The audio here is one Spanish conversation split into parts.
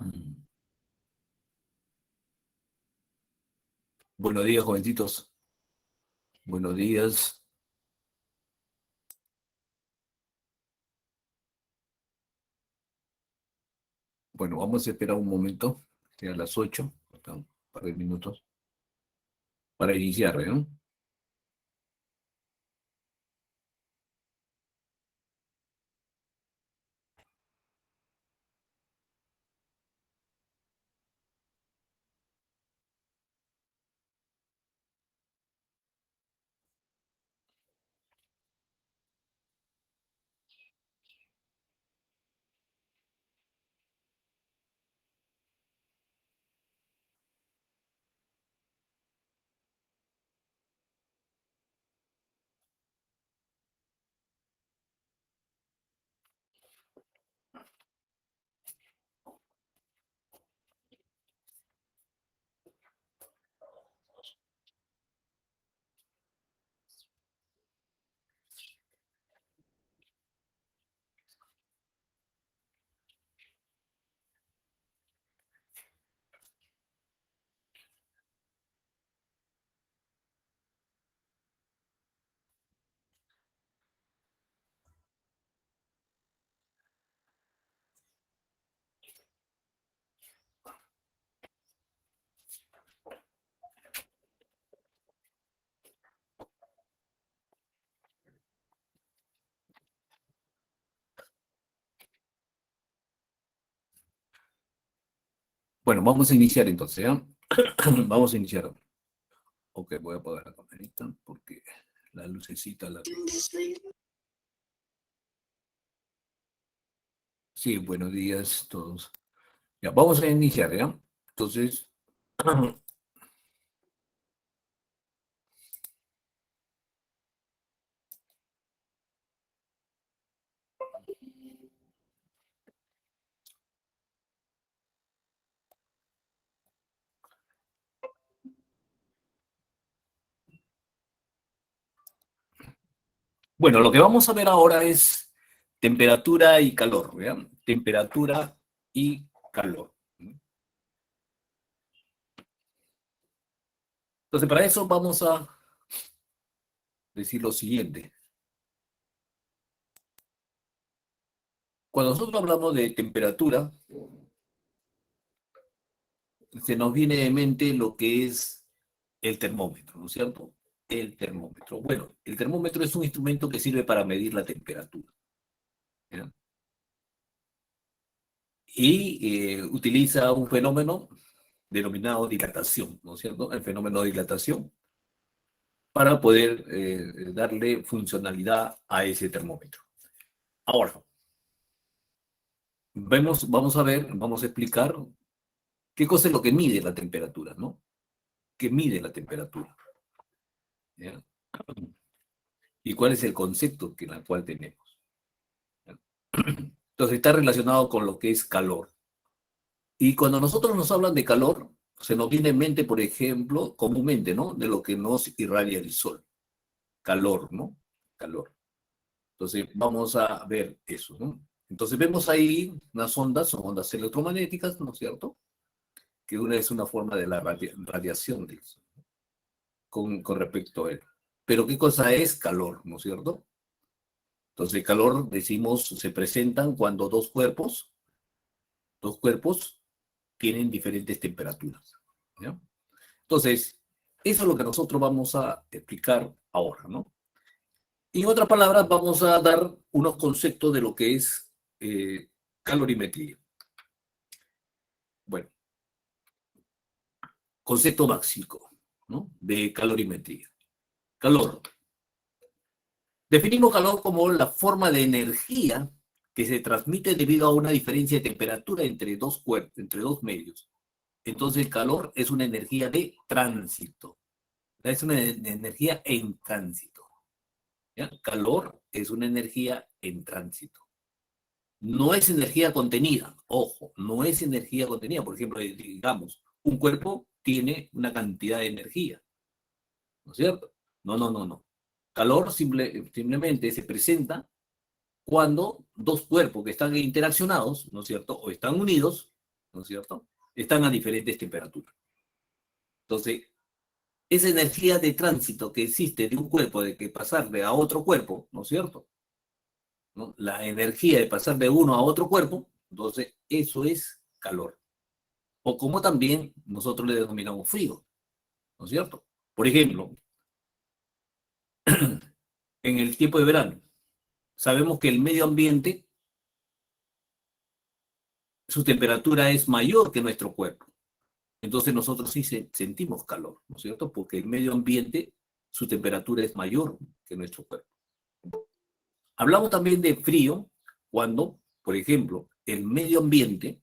Mm. Buenos días, jovencitos. Buenos días. Bueno, vamos a esperar un momento, a las 8, faltan un par de minutos, para iniciar, ¿no? Bueno, vamos a iniciar entonces, ¿ya? Vamos a iniciar. Ok, voy a apagar la camarita porque la lucecita la... Sí, buenos días a todos. Ya, vamos a iniciar, ¿ya? Entonces, bueno, lo que vamos a ver ahora es temperatura y calor, ¿ya? Temperatura y calor. Entonces, para eso vamos a decir lo siguiente. Cuando nosotros hablamos de temperatura, se nos viene de mente lo que es el termómetro, ¿no es cierto? El termómetro. Bueno, el termómetro es un instrumento que sirve para medir la temperatura, ¿ya? Y utiliza un fenómeno denominado dilatación, ¿no es cierto? El fenómeno de dilatación para poder darle funcionalidad a ese termómetro. Ahora, vamos a ver, vamos a explicar qué cosa es lo que mide la temperatura, ¿no? ¿Qué mide la temperatura? ¿Ya? Y cuál es el concepto que la cual tenemos. ¿Ya? Entonces está relacionado con lo que es calor. Y cuando nosotros nos hablan de calor, se nos viene en mente, por ejemplo, comúnmente, ¿no? De lo que nos irradia el sol. Calor, ¿no? Calor. Entonces vamos a ver eso, ¿no? Entonces vemos ahí unas ondas, son ondas electromagnéticas, ¿no es cierto? Que una es una forma de la radiación de eso, con respecto a él. Pero ¿qué cosa es calor, no es cierto? Entonces, calor, decimos, se presentan cuando dos cuerpos tienen diferentes temperaturas, ¿ya? Entonces, eso es lo que nosotros vamos a explicar ahora, ¿no? Y en otras palabras, vamos a dar unos conceptos de lo que es calorimetría. Bueno, concepto básico, ¿no? De calorimetría. Calor. Definimos calor como la forma de energía que se transmite debido a una diferencia de temperatura entre dos cuerpos, entre dos medios. Entonces el calor es una energía de tránsito. Es una energía en tránsito. ¿Ya? Calor es una energía en tránsito. No es energía contenida. Ojo, no es energía contenida. Por ejemplo, digamos, un cuerpo tiene una cantidad de energía, ¿no es cierto? No, no, no, no. Calor simplemente se presenta cuando dos cuerpos que están interaccionados, ¿no es cierto? O están unidos, ¿no es cierto? Están a diferentes temperaturas. Entonces, esa energía de tránsito que existe de un cuerpo, de que pasarle a otro cuerpo, ¿no es cierto? ¿No? La energía de pasar de uno a otro cuerpo, entonces eso es calor. O como también nosotros le denominamos frío, ¿no es cierto? Por ejemplo, en el tiempo de verano, sabemos que el medio ambiente, su temperatura es mayor que nuestro cuerpo. Entonces nosotros sí sentimos calor, ¿no es cierto? Porque el medio ambiente, su temperatura es mayor que nuestro cuerpo. Hablamos también de frío cuando, por ejemplo, el medio ambiente,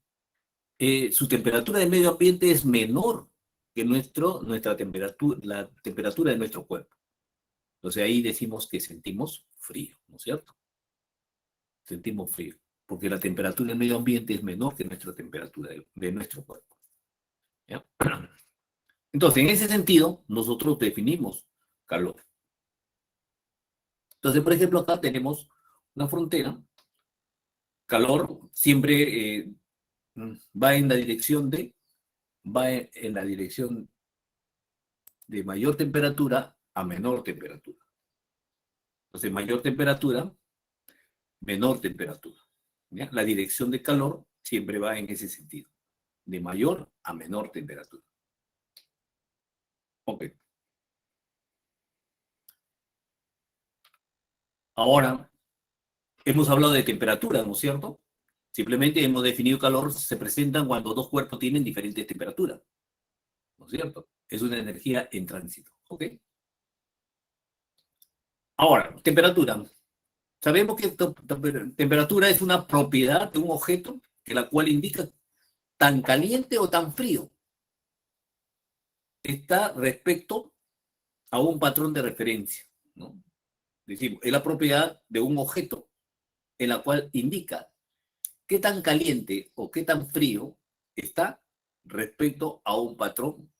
su temperatura del medio ambiente es menor que nuestra temperatura, la temperatura de nuestro cuerpo. Entonces ahí decimos que sentimos frío, ¿no es cierto? Sentimos frío, porque la temperatura del medio ambiente es menor que nuestra temperatura de nuestro cuerpo. ¿Ya? Entonces, en ese sentido, nosotros definimos calor. Entonces, por ejemplo, acá tenemos una frontera. Calor siempre va en la dirección de mayor temperatura a menor temperatura. Entonces, mayor temperatura, menor temperatura. ¿Ya? La dirección de calor siempre va en ese sentido, de mayor a menor temperatura. Ok. Ahora, hemos hablado de temperatura, ¿no es cierto? Simplemente hemos definido calor, se presentan cuando dos cuerpos tienen diferentes temperaturas, ¿no es cierto? Es una energía en tránsito. ¿Ok? Ahora, temperatura. Sabemos que temperatura es una propiedad de un objeto que la cual indica tan caliente o tan frío está respecto a un patrón de referencia, ¿no? Decimos, es la propiedad de un objeto en la cual indica qué tan caliente o qué tan frío está respecto a un patrón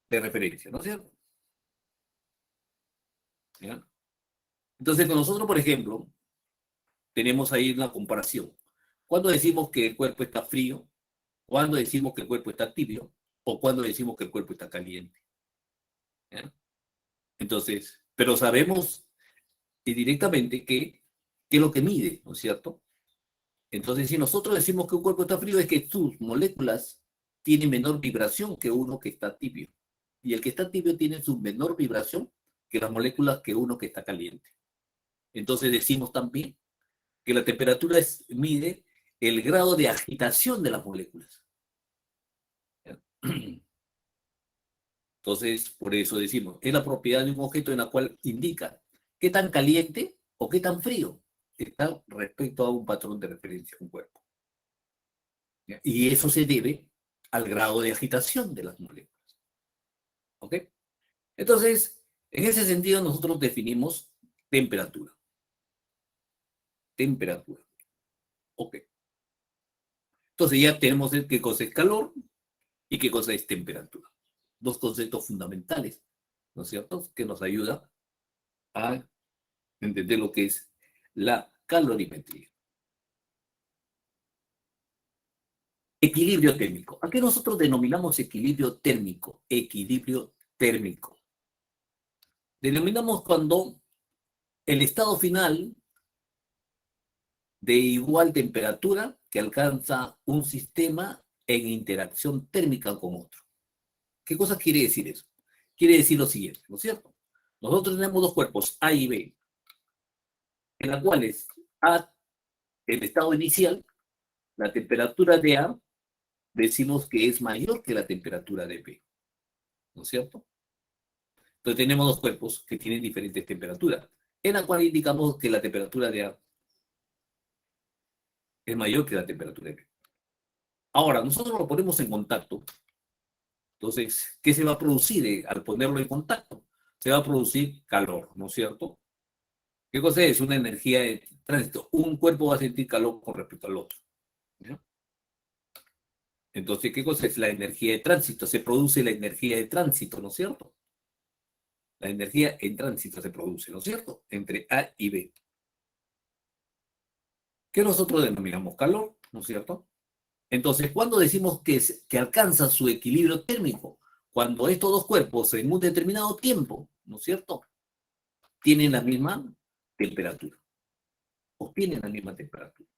de referencia, ¿no es cierto? ¿Ya? Entonces, con nosotros, por ejemplo, tenemos ahí una comparación. Cuando decimos que el cuerpo está frío, cuando decimos que el cuerpo está tibio, o cuando decimos que el cuerpo está caliente. ¿Ya? Entonces, pero sabemos directamente qué es lo que mide, ¿no es cierto? Entonces, si nosotros decimos que un cuerpo está frío, es que sus moléculas tienen menor vibración que uno que está tibio. Y el que está tibio tiene su menor vibración que las moléculas que uno que está caliente. Entonces decimos también que la temperatura mide el grado de agitación de las moléculas. Entonces, por eso decimos, es la propiedad de un objeto en la cual indica qué tan caliente o qué tan frío está respecto a un patrón de referencia, un cuerpo. Y eso se debe al grado de agitación de las moléculas. ¿Ok? Entonces, en ese sentido, nosotros definimos temperatura. Temperatura. Ok. Entonces ya tenemos qué cosa es calor y qué cosa es temperatura. Dos conceptos fundamentales, ¿no es cierto? Que nos ayudan a entender lo que es la calorimetría. Equilibrio térmico. ¿A qué nosotros denominamos equilibrio térmico? Equilibrio térmico. Denominamos cuando el estado final de igual temperatura que alcanza un sistema en interacción térmica con otro. ¿Qué cosa quiere decir eso? Quiere decir lo siguiente, ¿no es cierto? Nosotros tenemos dos cuerpos, A y B, en las cuales A, el estado inicial, la temperatura de A, decimos que es mayor que la temperatura de B, ¿no es cierto? Entonces tenemos dos cuerpos que tienen diferentes temperaturas, en la cual indicamos que la temperatura de A es mayor que la temperatura de B. Ahora, nosotros lo ponemos en contacto. Entonces, ¿qué se va a producir al ponerlo en contacto? Se va a producir calor, ¿no es cierto? ¿Qué cosa es? Una energía de tránsito. Un cuerpo va a sentir calor con respecto al otro. ¿Ya? Entonces, ¿qué cosa es la energía de tránsito? Se produce la energía de tránsito, ¿no es cierto? La energía en tránsito se produce, ¿no es cierto? Entre A y B. Que nosotros denominamos calor, ¿no es cierto? Entonces, ¿cuándo decimos que alcanza su equilibrio térmico? Cuando estos dos cuerpos en un determinado tiempo, ¿no es cierto?, tienen la misma temperatura, o tienen la misma temperatura.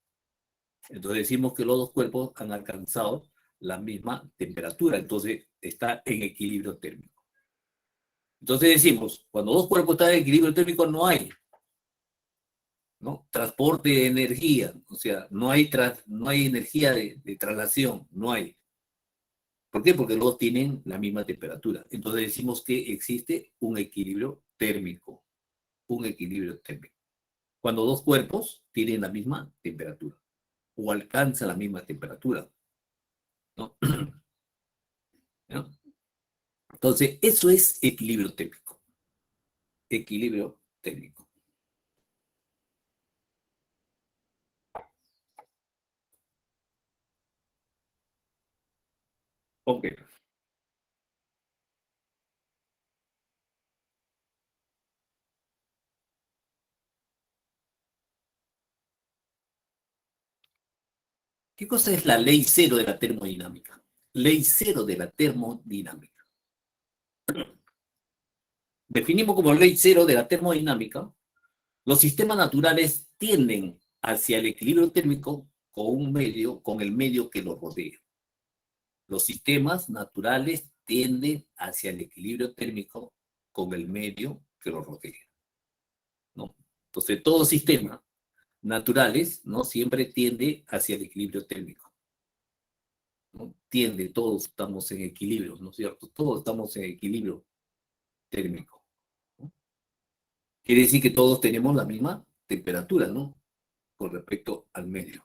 Entonces decimos que los dos cuerpos han alcanzado la misma temperatura, entonces está en equilibrio térmico. Entonces decimos, cuando dos cuerpos están en equilibrio térmico no hay, ¿no?, transporte de energía, o sea, no hay energía de traslación, no hay. ¿Por qué? Porque los dos tienen la misma temperatura. Entonces decimos que existe un equilibrio térmico, un equilibrio térmico. Cuando dos cuerpos tienen la misma temperatura o alcanzan la misma temperatura, ¿no? ¿No? Entonces, eso es equilibrio térmico. Equilibrio térmico. Ok. ¿Qué cosa es la ley cero de la termodinámica? Ley cero de la termodinámica. Definimos como ley cero de la termodinámica: los sistemas naturales tienden hacia el equilibrio térmico con el medio que los rodea. Los sistemas naturales tienden hacia el equilibrio térmico con el medio que los rodea, ¿no? Entonces, todo sistema naturales, ¿no?, siempre tiende hacia el equilibrio térmico, ¿no? Tiende, todos estamos en equilibrio, ¿no es cierto? Todos estamos en equilibrio térmico, ¿no? Quiere decir que todos tenemos la misma temperatura, ¿no?, con respecto al medio.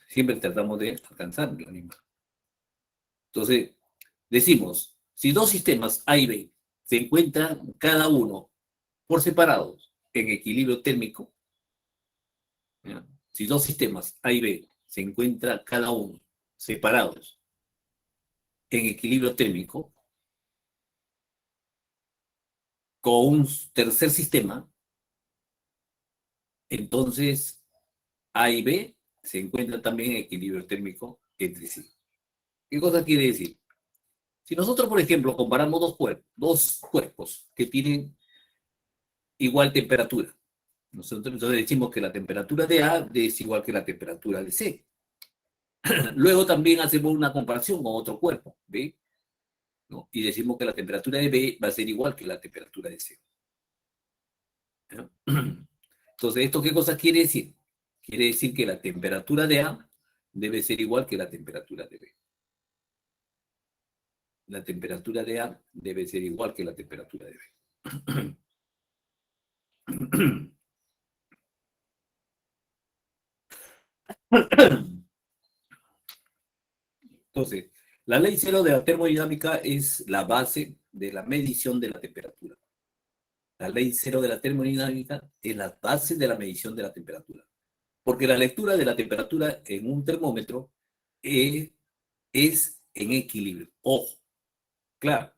Siempre tratamos de alcanzar la misma. Entonces, decimos, si dos sistemas A y B se encuentran cada uno por separados en equilibrio térmico, ¿ya?, si dos sistemas A y B se encuentran cada uno separados en equilibrio térmico, con un tercer sistema, entonces A y B se encuentran también en equilibrio térmico entre sí. ¿Qué cosa quiere decir? Si nosotros, por ejemplo, comparamos dos cuerpos que tienen igual temperatura, nosotros entonces decimos que la temperatura de A es igual que la temperatura de C. Luego también hacemos una comparación con otro cuerpo, ¿ve?, ¿no?, y decimos que la temperatura de B va a ser igual que la temperatura de C, ¿no? Entonces, ¿esto qué cosa quiere decir? Quiere decir que la temperatura de A debe ser igual que la temperatura de B. La temperatura de A debe ser igual que la temperatura de B. Entonces, la ley cero de la termodinámica es la base de la medición de la temperatura. La ley cero de la termodinámica es la base de la medición de la temperatura. Porque la lectura de la temperatura en un termómetro es en equilibrio. Ojo, claro.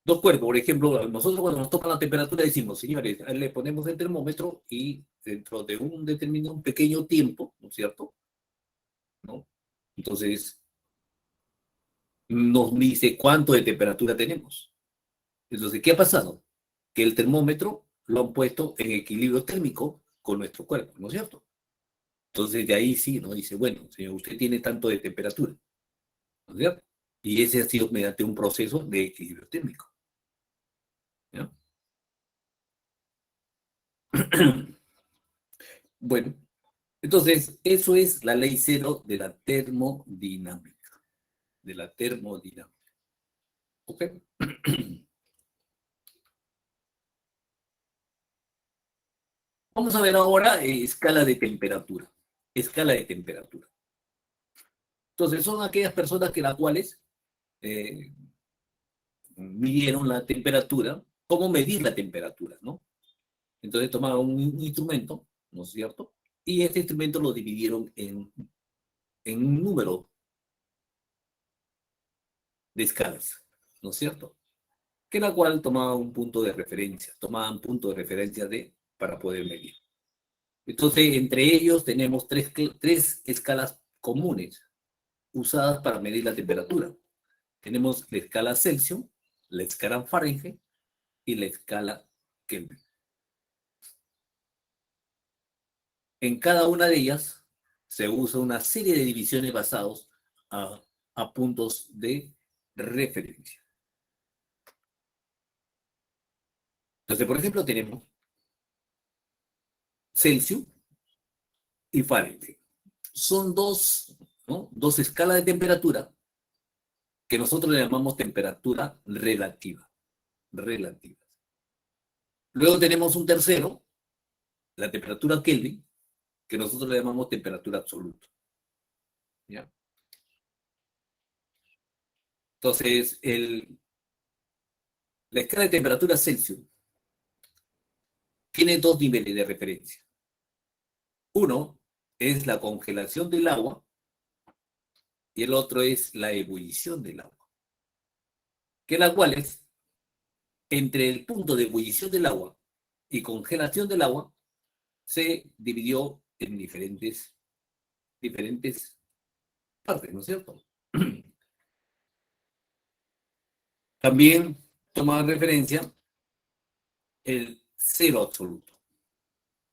Dos cuerpos, por ejemplo, nosotros cuando nos tocan la temperatura decimos, señores, le ponemos el termómetro y dentro de un determinado, un pequeño tiempo, ¿no es cierto?, ¿no? Entonces, nos dice cuánto de temperatura tenemos. Entonces, ¿qué ha pasado? Que el termómetro lo han puesto en equilibrio térmico con nuestro cuerpo, ¿no es cierto? Entonces, de ahí sí, ¿no? Dice, bueno, señor, usted tiene tanto de temperatura, ¿no es cierto? Y ese ha sido mediante un proceso de equilibrio térmico, ¿no? Bueno, entonces, eso es la ley cero de la termodinámica, de la termodinámica, ¿ok? Vamos a ver ahora escala de temperatura, escala de temperatura. Entonces, son aquellas personas que las cuales eh, midieron la temperatura, cómo medir la temperatura, ¿no? Entonces tomaron un instrumento, ¿no es cierto? Y este instrumento lo dividieron en un número de escalas, ¿no es cierto? Que la cual tomaba un punto de referencia, tomaban punto de referencia para poder medir. Entonces, entre ellos tenemos tres escalas comunes usadas para medir la temperatura. Tenemos la escala Celsius, la escala Fahrenheit y la escala Kelvin. En cada una de ellas se usa una serie de divisiones basados a puntos de referencia. Entonces, por ejemplo, tenemos Celsius y Fahrenheit. Son dos, ¿no?, dos escalas de temperatura que nosotros le llamamos temperatura relativa. Relativas. Luego tenemos un tercero, la temperatura Kelvin, que nosotros le llamamos temperatura absoluta. ¿Ya? Entonces, la escala de temperatura Celsius tiene dos niveles de referencia. Uno es la congelación del agua y el otro es la ebullición del agua, que las cuales, entre el punto de ebullición del agua y congelación del agua, se dividió en diferentes partes, ¿no es cierto? También toma referencia el cero absoluto.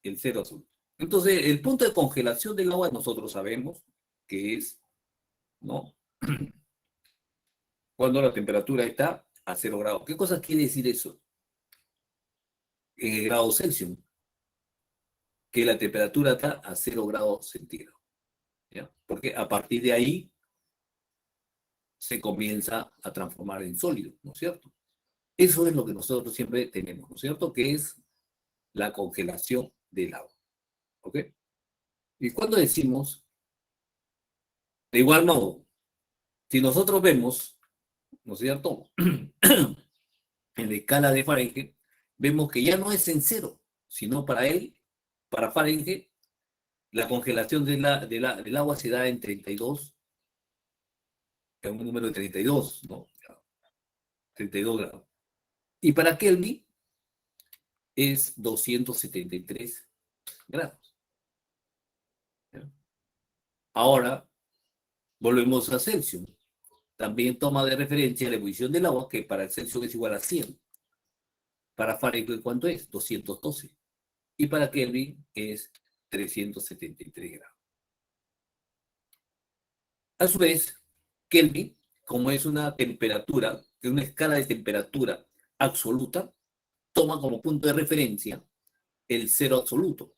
El cero absoluto. Entonces, el punto de congelación del agua nosotros sabemos que es, ¿no?, cuando la temperatura está a 0 grados. ¿Qué cosa quiere decir eso? En el grado Celsius, que la temperatura está a 0 grados centígrados. ¿Ya? Porque a partir de ahí se comienza a transformar en sólido, ¿no es cierto? Eso es lo que nosotros siempre tenemos, ¿no es cierto? Que es la congelación del agua. ¿Ok? Y cuando decimos, de igual modo, si nosotros vemos, ¿no es cierto?, en la escala de Fahrenheit, vemos que ya no es en cero, sino para Fahrenheit, la congelación del agua se da en 32, en un número de 32, ¿no? 32 grados. Y para Kelvin es 273 grados. ¿Ya? Ahora, volvemos a Celsius. También toma de referencia la ebullición del agua, que para el Celsius es igual a 100. Para Fahrenheit, ¿cuánto es? 212. Y para Kelvin es 373 grados. A su vez, Kelvin, como es una temperatura, es una escala de temperatura absoluta, toma como punto de referencia el cero absoluto.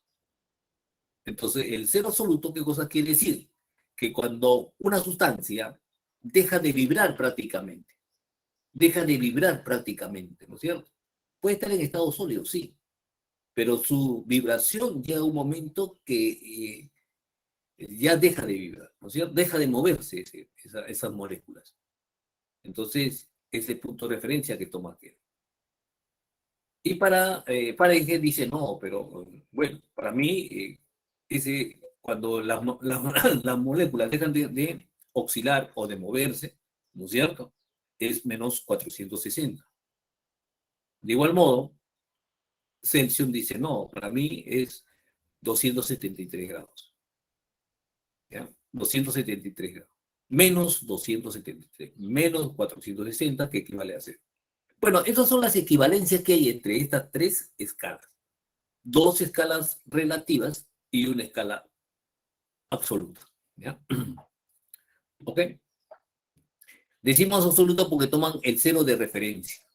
Entonces, el cero absoluto, ¿qué cosa quiere decir? Que cuando una sustancia deja de vibrar prácticamente, ¿no es cierto? Puede estar en estado sólido, sí, pero su vibración llega a un momento que ya deja de vibrar, ¿no es cierto? Deja de moverse esas moléculas. Entonces, ese punto de referencia que toma aquel. Y para Fahrenheit dice, no, pero bueno, para mí, cuando las moléculas dejan de oscilar o de moverse, ¿no es cierto?, es menos 460. De igual modo, Celsius dice, no, para mí es 273 grados. ¿Ya? 273 grados. Menos 273, menos 460, que equivale a 0. Bueno, esas son las equivalencias que hay entre estas tres escalas. Dos escalas relativas y una escala absoluta. ¿Ya? ¿Ok? Decimos absoluta porque toman el cero de referencia.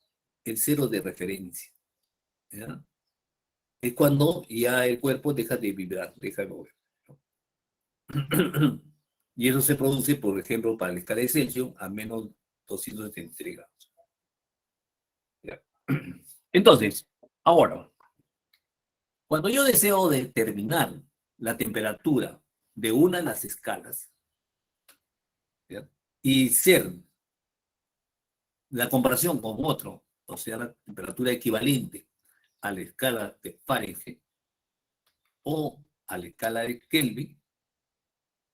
El cero de referencia. ¿Ya? Es cuando ya el cuerpo deja de vibrar, deja de mover. Y eso se produce, por ejemplo, para la escala de Celsius a menos 273 grados. ¿Ya? Entonces, ahora, cuando yo deseo determinar la temperatura de una de las escalas, ¿ya?, y ser la comparación con otro, o sea, la temperatura equivalente a la escala de Fahrenheit o a la escala de Kelvin,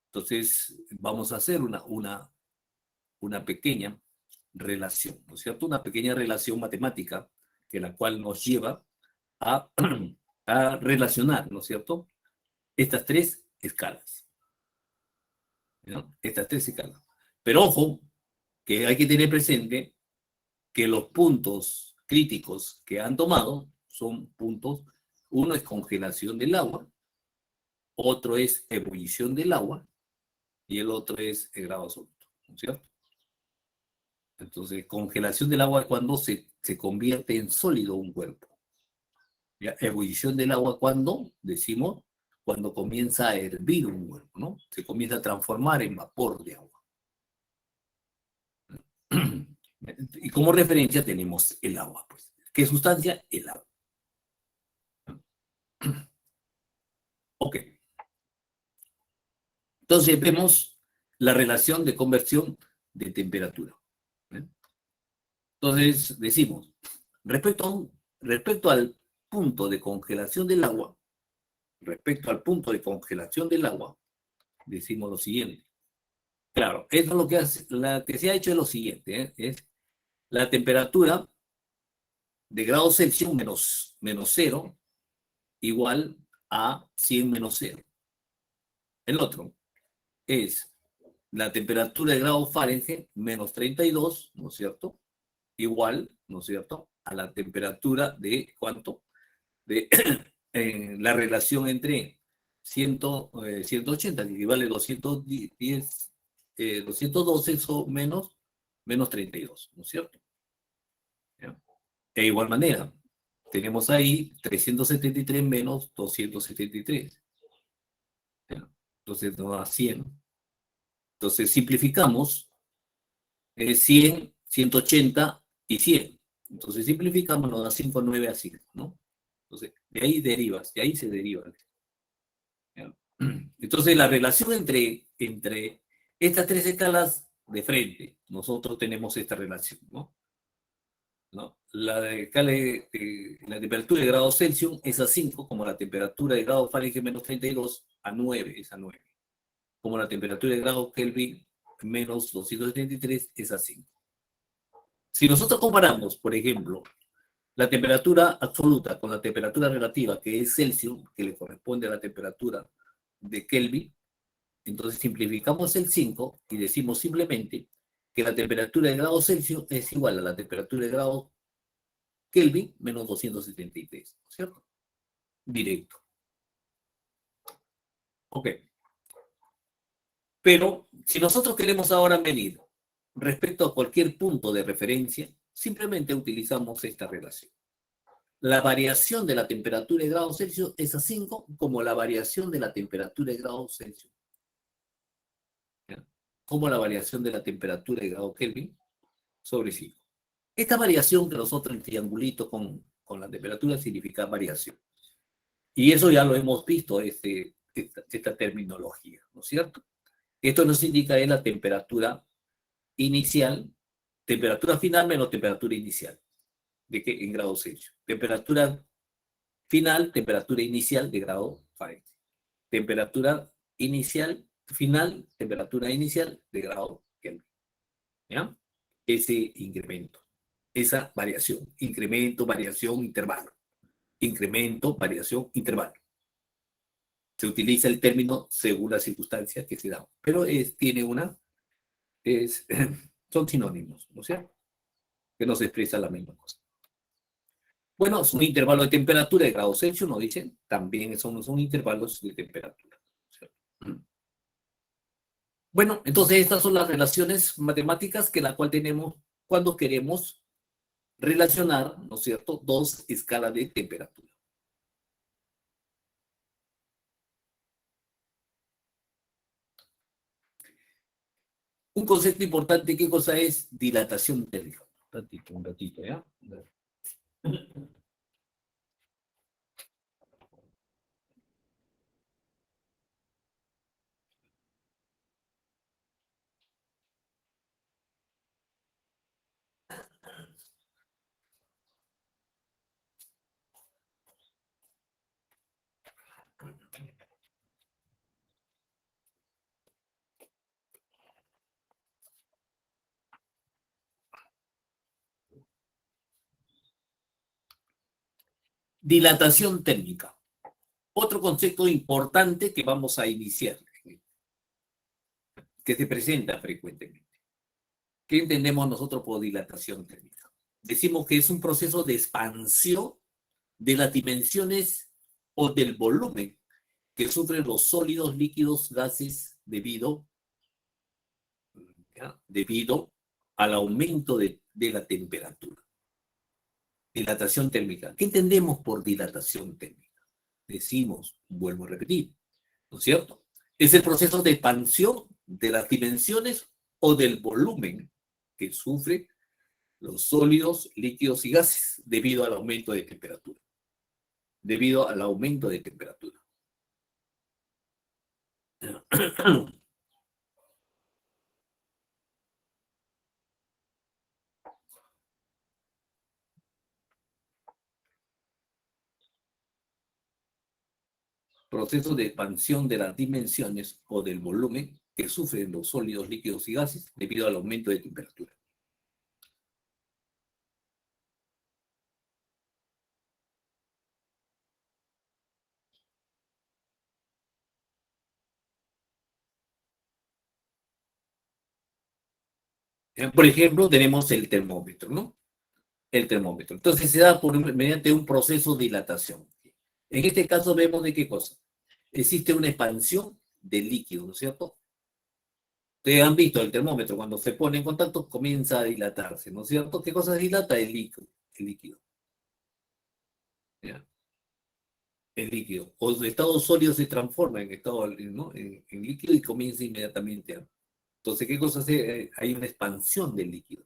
entonces vamos a hacer una pequeña relación, ¿no es cierto? Una pequeña relación matemática que la cual nos lleva a, a relacionar, ¿no es cierto?, estas tres escalas. ¿no? Estas tres escalas. Pero ojo, que hay que tener presente que los puntos críticos que han tomado son puntos, uno es congelación del agua, otro es ebullición del agua y el otro es el grado absoluto, ¿no es cierto? Entonces, congelación del agua es cuando se convierte en sólido un cuerpo. ¿Ya? Ebullición del agua cuando, decimos, cuando comienza a hervir un cuerpo, ¿no? Se comienza a transformar en vapor de agua. Y como referencia tenemos el agua, pues. ¿Qué sustancia? El agua. Ok. Entonces vemos la relación de conversión de temperatura. ¿Eh? Entonces decimos, respecto al punto de congelación del agua, decimos lo siguiente. Claro, eso es lo que, la que se ha hecho es lo siguiente, ¿eh? Es la temperatura de grado Celsius menos 0 igual a 100 menos 0. El otro es la temperatura de grado Fahrenheit menos 32, ¿no es cierto? Igual, ¿no es cierto?, a la temperatura de ¿cuánto? De la relación entre 180, que equivale a 210, 212 o menos 32, ¿no es cierto? ¿Ya? De igual manera, tenemos ahí 373 menos 273. ¿Ya? Entonces nos da 100. Entonces simplificamos 100, 180 y 100. Entonces simplificamos, nos da 5, 9 a 5, ¿no? Entonces, de ahí se deriva. ¿Ya? Entonces, la relación entre estas tres escalas de frente, nosotros tenemos esta relación, ¿no? ¿No? La escala de la temperatura de grado Celsius es a 5, como la temperatura de grado Fahrenheit menos 32 a 9 es a 9. Como la temperatura de grado Kelvin menos 273 es a 5. Si nosotros comparamos, por ejemplo, la temperatura absoluta con la temperatura relativa, que es Celsius, que le corresponde a la temperatura de Kelvin, entonces simplificamos el 5 y decimos simplemente que la temperatura de grado Celsius es igual a la temperatura de grado Kelvin menos 273, ¿cierto? Directo. Ok. Pero si nosotros queremos ahora medir respecto a cualquier punto de referencia, simplemente utilizamos esta relación. La variación de la temperatura de grado Celsius es a 5 como la variación de la temperatura de grado Celsius. ¿Ya? Como la variación de la temperatura de grado Kelvin sobre 5. Esta variación que nosotros en triangulito con la temperatura significa variación. Y eso ya lo hemos visto, esta terminología, ¿no es cierto? Esto nos indica es la temperatura inicial, temperatura final menos temperatura inicial, de que en grados Celsius. Temperatura final, temperatura inicial de grado Fahrenheit. Temperatura inicial, final, temperatura inicial de grado Kelvin. ¿Ya? Ese incremento, esa variación, incremento, variación, intervalo. Incremento, variación, intervalo. Se utiliza el término según las circunstancias que se dan, pero tiene es, son sinónimos, ¿no es cierto? Que no se expresa la misma cosa. Bueno, es un intervalo de temperatura de grados Celsius, nos dicen, también son intervalos de temperatura. ¿Cierto? Bueno, entonces estas son las relaciones matemáticas que la cual tenemos cuando queremos relacionar, ¿no es cierto?, dos escalas de temperatura. Un concepto importante, ¿qué cosa es dilatación térmica? Un ratito, ¿ya? Dilatación térmica. Otro concepto importante que vamos a iniciar. que se presenta frecuentemente. ¿Qué entendemos nosotros por dilatación térmica? Decimos que es un proceso de expansión de las dimensiones o del volumen que sufren los sólidos, líquidos, gases debido al aumento de la temperatura. Dilatación térmica. ¿Qué entendemos por dilatación térmica? Decimos, vuelvo a repetir, ¿no es cierto? Es el proceso de expansión de las dimensiones o del volumen que sufre los sólidos, líquidos y gases debido al aumento de temperatura. Debido al aumento de temperatura. Proceso de expansión de las dimensiones o del volumen que sufren los sólidos, líquidos y gases debido al aumento de temperatura. Por ejemplo, tenemos el termómetro, ¿no? El termómetro. Entonces se da mediante un proceso de dilatación. En este caso vemos de qué cosa. Existe una expansión del líquido, ¿no es cierto? Ustedes han visto el termómetro, cuando se pone en contacto comienza a dilatarse, ¿no es cierto? ¿Qué cosa se dilata? El líquido. El líquido. ¿Ya? El líquido. O el estado sólido se transforma en estado, ¿no? en líquido y comienza inmediatamente a... Entonces, ¿qué cosa hace? Hay una expansión del líquido.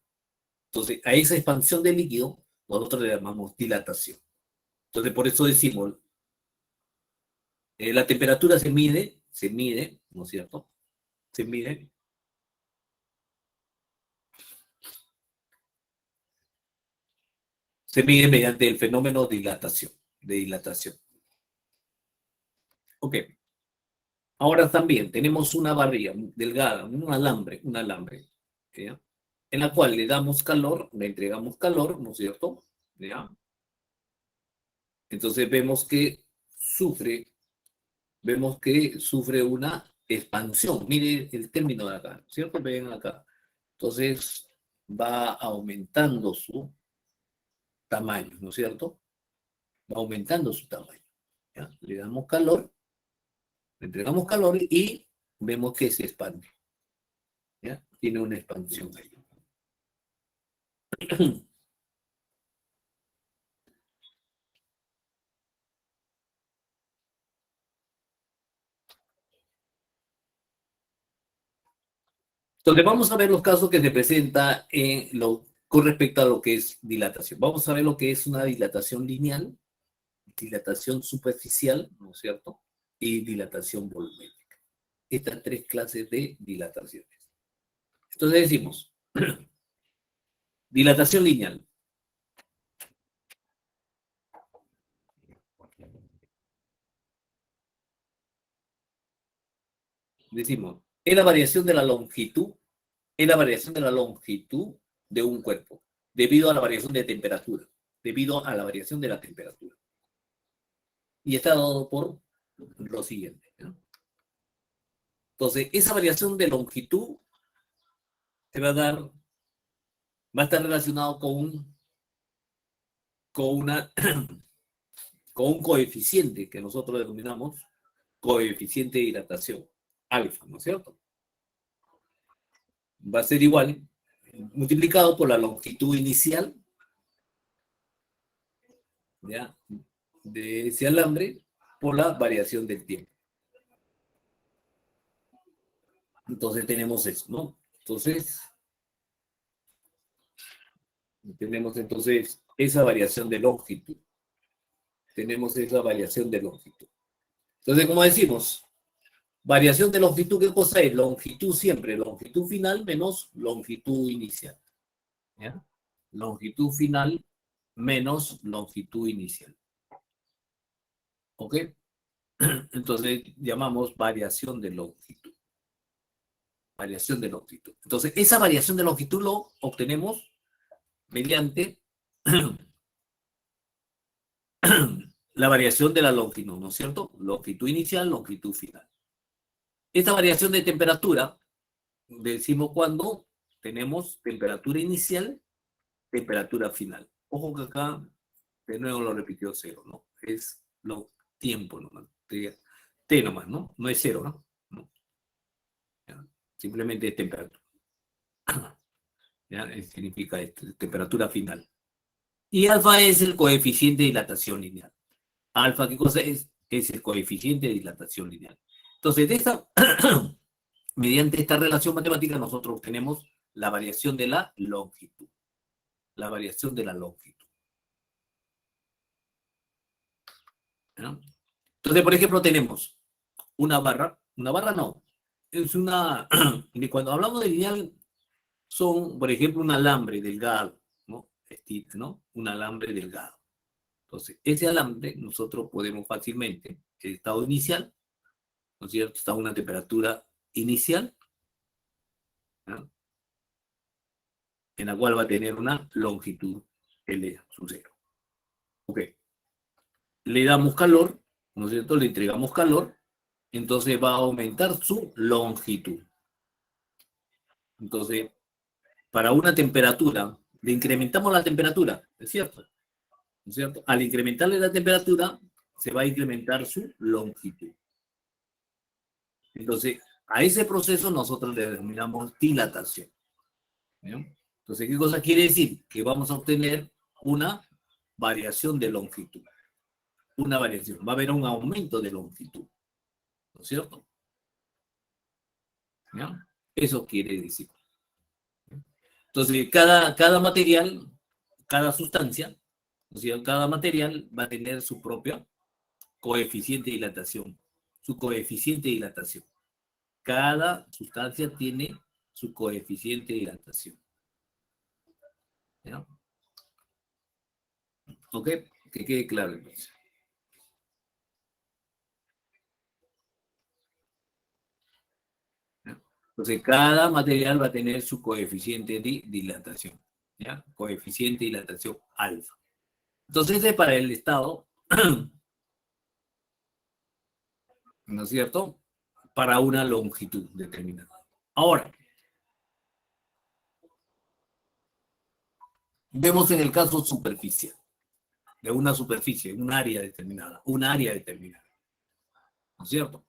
Entonces, a esa expansión del líquido nosotros le llamamos dilatación. Entonces, por eso decimos, la temperatura se mide, ¿no es cierto? Se mide mediante el fenómeno de dilatación. Ok. Ahora también tenemos una barrilla delgada, un alambre, ¿ya? En la cual le damos calor, le entregamos calor, ¿no es cierto? ¿Ya? Entonces vemos que sufre una expansión. Mire el término de acá, ¿cierto? Ven acá. Entonces va aumentando su tamaño, ¿no es cierto? Va aumentando su tamaño. ¿Ya? Le damos calor, le entregamos calor y vemos que se expande. ¿Ya? Tiene una expansión ahí. Entonces vamos a ver los casos que se presenta con respecto a lo que es dilatación. Vamos a ver lo que es una dilatación lineal, dilatación superficial, ¿no es cierto? Y dilatación volumétrica. Estas tres clases de dilataciones. Entonces decimos, dilatación lineal. Decimos, es la variación de la longitud, es la variación de la longitud de un cuerpo, debido a la variación de temperatura, debido a la variación de la temperatura. Y está dado por lo siguiente, ¿no? Entonces, esa variación de longitud se va a estar relacionado con, una, con un coeficiente que nosotros denominamos coeficiente de dilatación, alfa, ¿no es cierto? Va a ser igual, multiplicado por la longitud inicial, ¿ya? De ese alambre, por la variación del tiempo. Entonces tenemos eso, ¿no? Entonces, tenemos entonces esa variación de longitud. Tenemos esa variación de longitud. Entonces, como decimos, variación de longitud, ¿qué cosa es? Longitud siempre, longitud final menos longitud inicial. ¿Ya? Longitud final menos longitud inicial. ¿Ok? Entonces llamamos variación de longitud. Variación de longitud. Entonces, esa variación de longitud lo obtenemos mediante la variación de la longitud, ¿no es cierto? Longitud inicial, longitud final. Esta variación de temperatura decimos cuando tenemos temperatura inicial, temperatura final. Ojo que acá, de nuevo lo repitió cero, ¿no? Es lo tiempo nomás. T nomás, ¿no? No es cero, ¿no? No. ¿Ya? Simplemente es temperatura. ¿Ya? Significa temperatura final. Y alfa es el coeficiente de dilatación lineal. Alfa, ¿qué cosa es? Es el coeficiente de dilatación lineal. Entonces, mediante esta relación matemática, nosotros obtenemos la variación de la longitud. La variación de la longitud. ¿No? Entonces, por ejemplo, tenemos una barra no, es una, y cuando hablamos de lineal, son, por ejemplo, un alambre delgado, ¿no? ¿No? Un alambre delgado. Entonces, ese alambre nosotros podemos fácilmente, el estado inicial, ¿no es cierto? Está a una temperatura inicial, ¿no? En la cual va a tener una longitud L sub 0. Ok. Le damos calor, ¿no es cierto? Le entregamos calor, entonces va a aumentar su longitud. Entonces, para una temperatura, le incrementamos la temperatura, ¿es cierto? ¿No es cierto? Al incrementarle la temperatura, se va a incrementar su longitud. Entonces, a ese proceso nosotros le denominamos dilatación. ¿Bien? Entonces, ¿qué cosa quiere decir? Que vamos a obtener una variación de longitud. Una variación. Va a haber un aumento de longitud. ¿No es cierto? ¿Ya? Eso quiere decir. Entonces, cada material, cada sustancia, o sea, cada material va a tener su propio coeficiente de dilatación. Su coeficiente de dilatación. Cada sustancia tiene su coeficiente de dilatación. ¿Ya? ¿Ok? Que quede claro entonces. ¿Ya? Entonces, cada material va a tener su coeficiente de dilatación. ¿Ya? Coeficiente de dilatación alfa. Entonces, este es para el estado, ¿no es cierto? Para una longitud determinada. Ahora, vemos en el caso superficial, de una superficie, un área determinada, ¿no es cierto?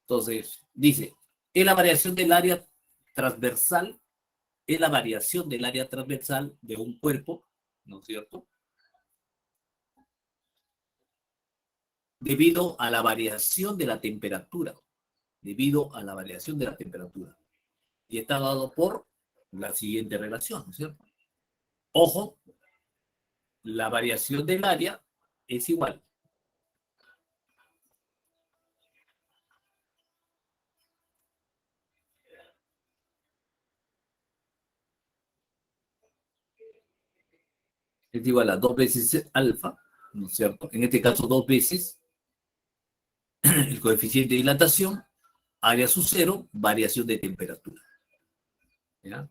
Entonces, dice, es la variación del área transversal, es la variación del área transversal de un cuerpo, ¿no es cierto? Debido a la variación de la temperatura, debido a la variación de la temperatura. Y está dado por la siguiente relación, ¿no es cierto? Ojo, la variación del área es igual. Es igual a 2 veces alfa, ¿no es cierto? En este caso 2 veces el coeficiente de dilatación, área sub cero, variación de temperatura. ¿Ya?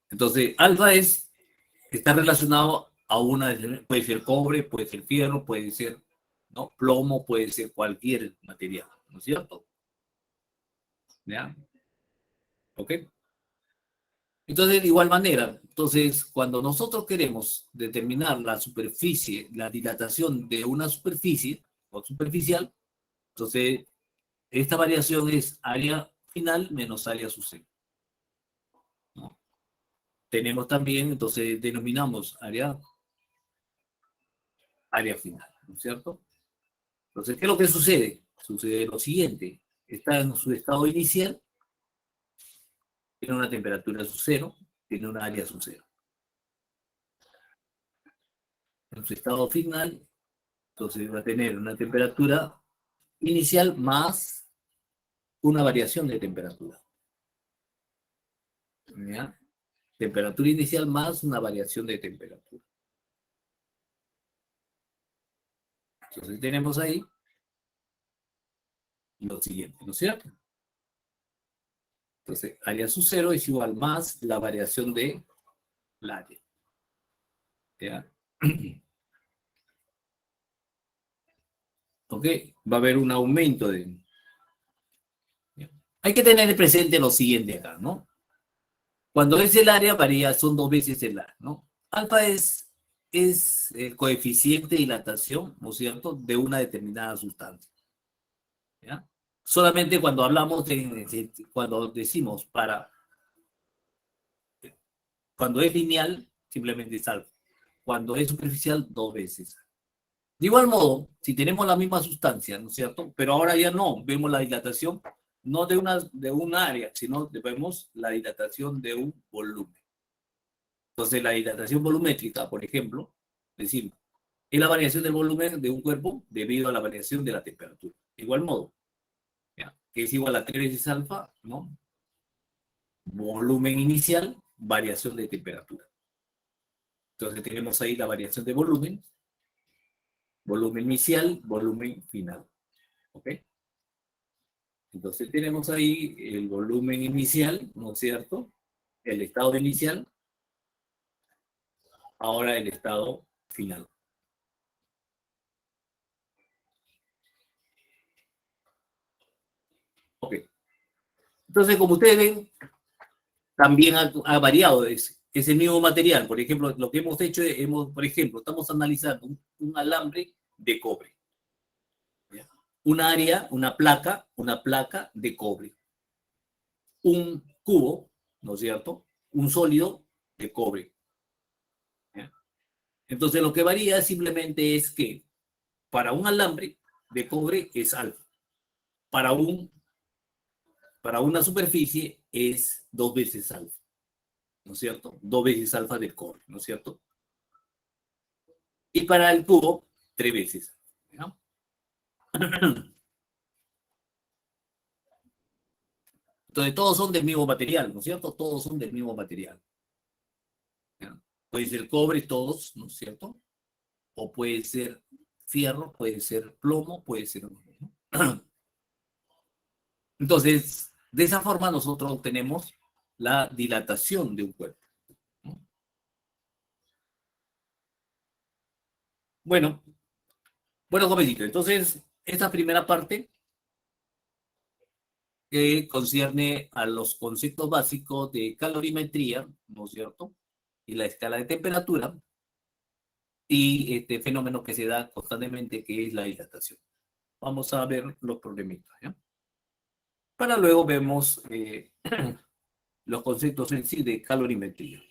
Entonces, alfa está relacionado a una, puede ser cobre, puede ser fierro, puede ser, ¿no? Plomo, puede ser cualquier material, ¿no es cierto? ¿Ya? ¿Ok? Entonces, de igual manera, entonces, cuando nosotros queremos determinar la superficie, la dilatación de una superficie o superficial, entonces, esta variación es área final menos área sucesiva, ¿no? Tenemos también, entonces, denominamos área final, ¿no es cierto? Entonces, ¿qué es lo que sucede? Sucede lo siguiente, está en su estado inicial, tiene una temperatura sub cero, tiene una área sub cero. En su estado final, entonces va a tener una temperatura inicial más una variación de temperatura. ¿Ya? Temperatura inicial más una variación de temperatura. Entonces tenemos ahí lo siguiente, ¿no es cierto? Entonces, área sub cero es igual más la variación de la área. ¿Ya? ¿Ok? Va a haber un aumento de... ¿ya? Hay que tener presente lo siguiente acá, ¿no? Cuando es el área, varía, son 2 veces el área, ¿no? Alfa es el coeficiente de dilatación, ¿no es cierto?, de una determinada sustancia, ¿ya? Solamente cuando hablamos cuando decimos cuando es lineal, simplemente es alfa. Cuando es superficial, 2 veces. De igual modo, si tenemos la misma sustancia, ¿no es cierto? Pero ahora ya no, vemos la dilatación no de un área, sino vemos la dilatación de un volumen. Entonces, la dilatación volumétrica, por ejemplo, decimos, es la variación del volumen de un cuerpo debido a la variación de la temperatura. De igual modo, ¿ya?, que es igual a 3 veces alfa, ¿no? Volumen inicial, variación de temperatura. Entonces, tenemos ahí la variación de volumen, volumen inicial, volumen final. ¿Ok? Entonces tenemos ahí el volumen inicial, ¿no es cierto? El estado inicial, ahora el estado final. Ok. Entonces, como ustedes ven, también ha variado ese mismo material. Por ejemplo, lo que hemos hecho, por ejemplo, estamos analizando un alambre de cobre. ¿Ya? Un área, una placa de cobre. Un cubo, ¿no es cierto? Un sólido de cobre. ¿Ya? Entonces, lo que varía simplemente es que para un alambre de cobre es alfa. Para, un, para una superficie es 2 veces alfa, ¿no es cierto? 2 veces alfa del cobre, ¿no es cierto? Y para el cubo, 3 veces, ¿no? Entonces, todos son del mismo material, ¿no es cierto? Todos son del mismo material. ¿Ya? Puede ser cobre, todos, ¿no es cierto? O puede ser fierro, puede ser plomo, puede ser... ¿no? Entonces, de esa forma nosotros obtenemos la dilatación de un cuerpo, ¿no? Bueno, bueno, jovencito, entonces, esta primera parte que concierne a los conceptos básicos de calorimetría, ¿no es cierto? Y la escala de temperatura, y este fenómeno que se da constantemente, que es la dilatación. Vamos a ver los problemitas, ¿ya? Para luego vemos los conceptos en sí de calorimetría.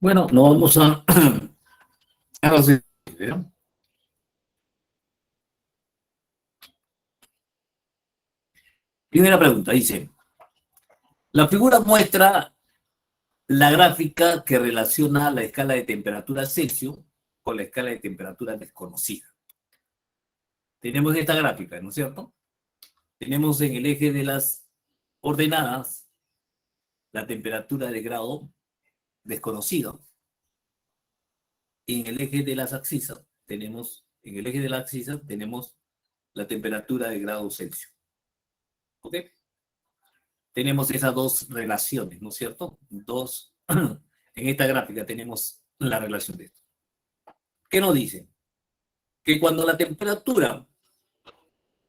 Bueno, no vamos a hacer, ¿ya? Primera pregunta, dice, la figura muestra la gráfica que relaciona la escala de temperatura Celsius con la escala de temperatura desconocida. Tenemos esta gráfica, ¿no es cierto? Tenemos en el eje de las ordenadas la temperatura de grado desconocido. Y en el eje de las axisas tenemos la temperatura de grado Celsius. ¿Ok? Tenemos esas dos relaciones, ¿no es cierto? Dos En esta gráfica tenemos la relación de esto. ¿Qué nos dice? Que cuando la temperatura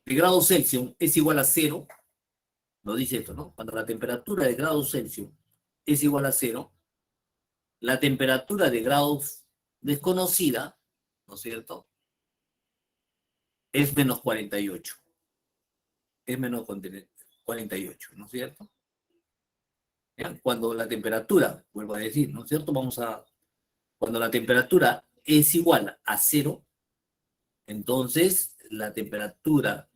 de grado Celsius es igual a cero, nos dice esto, ¿no? Cuando la temperatura de grado Celsius es igual a cero, la temperatura de grados desconocida, ¿no es cierto? Es menos 48. Es menos 48, ¿no es cierto? ¿Ya? Cuando la temperatura, vuelvo a decir, ¿no es cierto? Cuando la temperatura es igual a cero, entonces la temperatura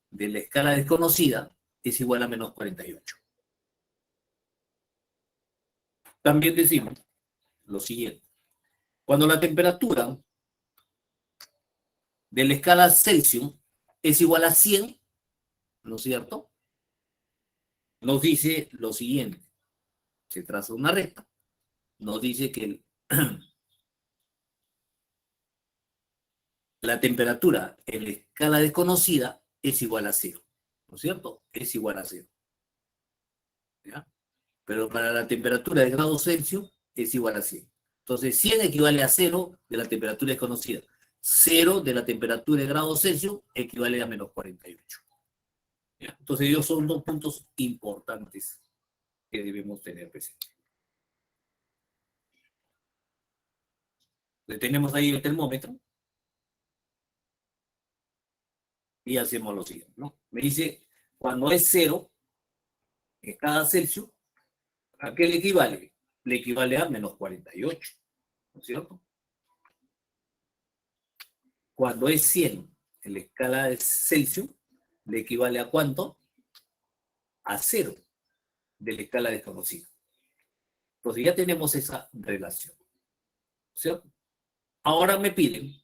de la escala desconocida es igual a menos 48. También decimos lo siguiente. Cuando la temperatura de la escala Celsius es igual a 100, ¿no es cierto? Nos dice lo siguiente. Se traza una recta. Nos dice que la temperatura en la escala desconocida es igual a cero, ¿no es cierto? Es igual a cero. ¿Ya? Pero para la temperatura de grado Celsius es igual a 100. Entonces, 100 equivale a cero de la temperatura desconocida. Cero de la temperatura de grado Celsius equivale a menos 48. ¿Ya? Entonces, ellos son dos puntos importantes que debemos tener presente. Le tenemos ahí el termómetro y hacemos lo siguiente, ¿no? Me dice, cuando es cero, en cada Celsius, ¿a qué le equivale? Le equivale a menos 48, ¿no es cierto? Cuando es 100 en la escala de Celsius, le equivale a ¿cuánto? A cero de la escala desconocida. Entonces ya tenemos esa relación, ¿cierto? Ahora me piden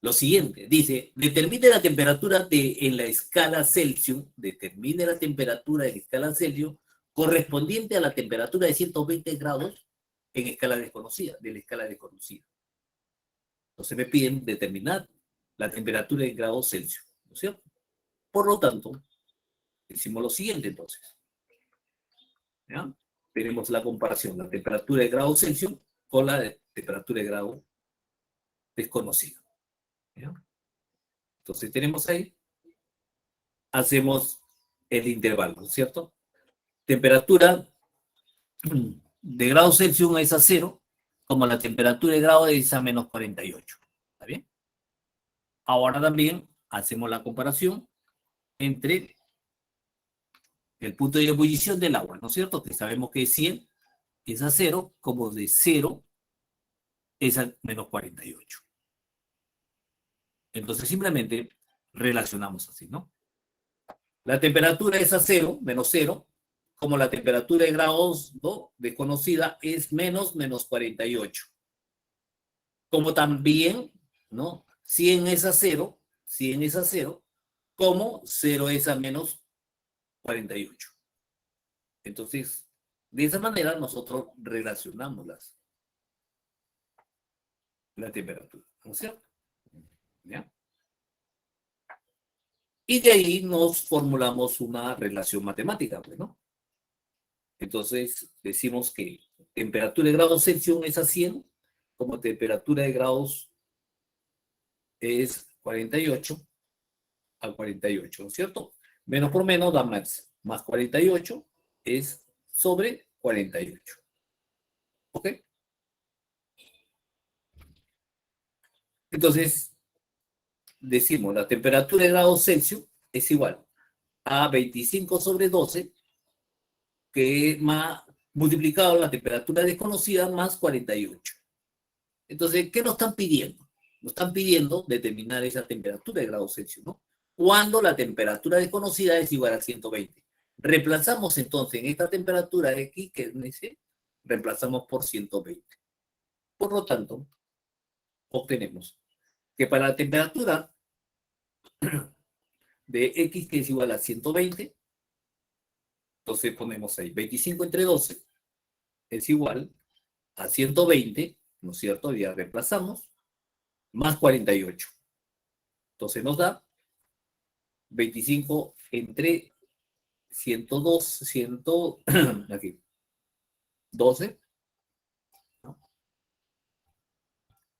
lo siguiente, dice, determine la temperatura en la escala Celsius, determine la temperatura en escala Celsius correspondiente a la temperatura de 120 grados en escala desconocida, de la escala desconocida. Entonces me piden determinar la temperatura en grados Celsius, ¿no es cierto? Por lo tanto, decimos lo siguiente entonces, ¿ya? Tenemos la comparación, la temperatura de grado Celsius con la temperatura de grado desconocida, ¿ya? Entonces tenemos ahí, hacemos el intervalo, ¿cierto? Temperatura de grado Celsius es a cero, como la temperatura de grado es a menos 48. ¿Está bien? Ahora también hacemos la comparación entre el punto de ebullición del agua, ¿no es cierto? Que sabemos que 100 es a cero, como de cero es a menos 48. Entonces simplemente relacionamos así, ¿no? La temperatura es a cero, menos cero, como la temperatura de grados, ¿no?, desconocida es menos 48. Como también, ¿no? 100 es a cero, 100 es a cero, como cero es a menos 48. Entonces, de esa manera nosotros relacionamos la temperatura, ¿no es cierto? ¿Ya? Y de ahí nos formulamos una relación matemática, pues, ¿no? Entonces, decimos que temperatura de grados Celsius es a 100, como temperatura de grados es 48 a 48, ¿no es cierto? Menos por menos da más 48 es sobre 48. ¿Ok? Entonces, decimos la temperatura de grados Celsius es igual a 25 sobre 12, que es más multiplicado la temperatura desconocida más 48. Entonces, ¿qué nos están pidiendo? Nos están pidiendo determinar esa temperatura de grados Celsius, ¿no? Cuando la temperatura desconocida es igual a 120. Reemplazamos entonces en esta temperatura X, que dice, reemplazamos por 120. Por lo tanto, obtenemos que para la temperatura de X, que es igual a 120, entonces ponemos ahí 25 entre 12 es igual a 120, ¿no es cierto? Ya reemplazamos, más 48. Entonces nos da 25 entre 102, 100, aquí, 12,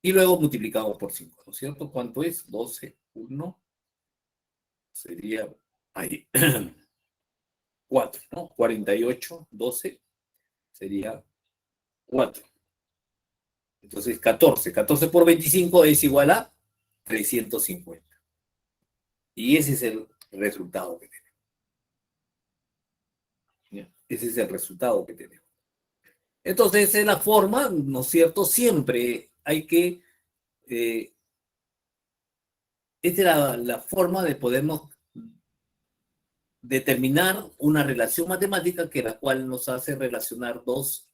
Y luego multiplicamos por 5, ¿no es cierto? ¿Cuánto es? 12, 1, sería ahí, 4, ¿no? 48, 12, sería 4. Entonces, 14. 14 por 25 es igual a 350. Y ese es el resultado que tenemos. ¿Ya? Ese es el resultado que tenemos. Entonces, esa es la forma, ¿no es cierto? Siempre hay que... esta es la forma de podernos determinar una relación matemática que la cual nos hace relacionar dos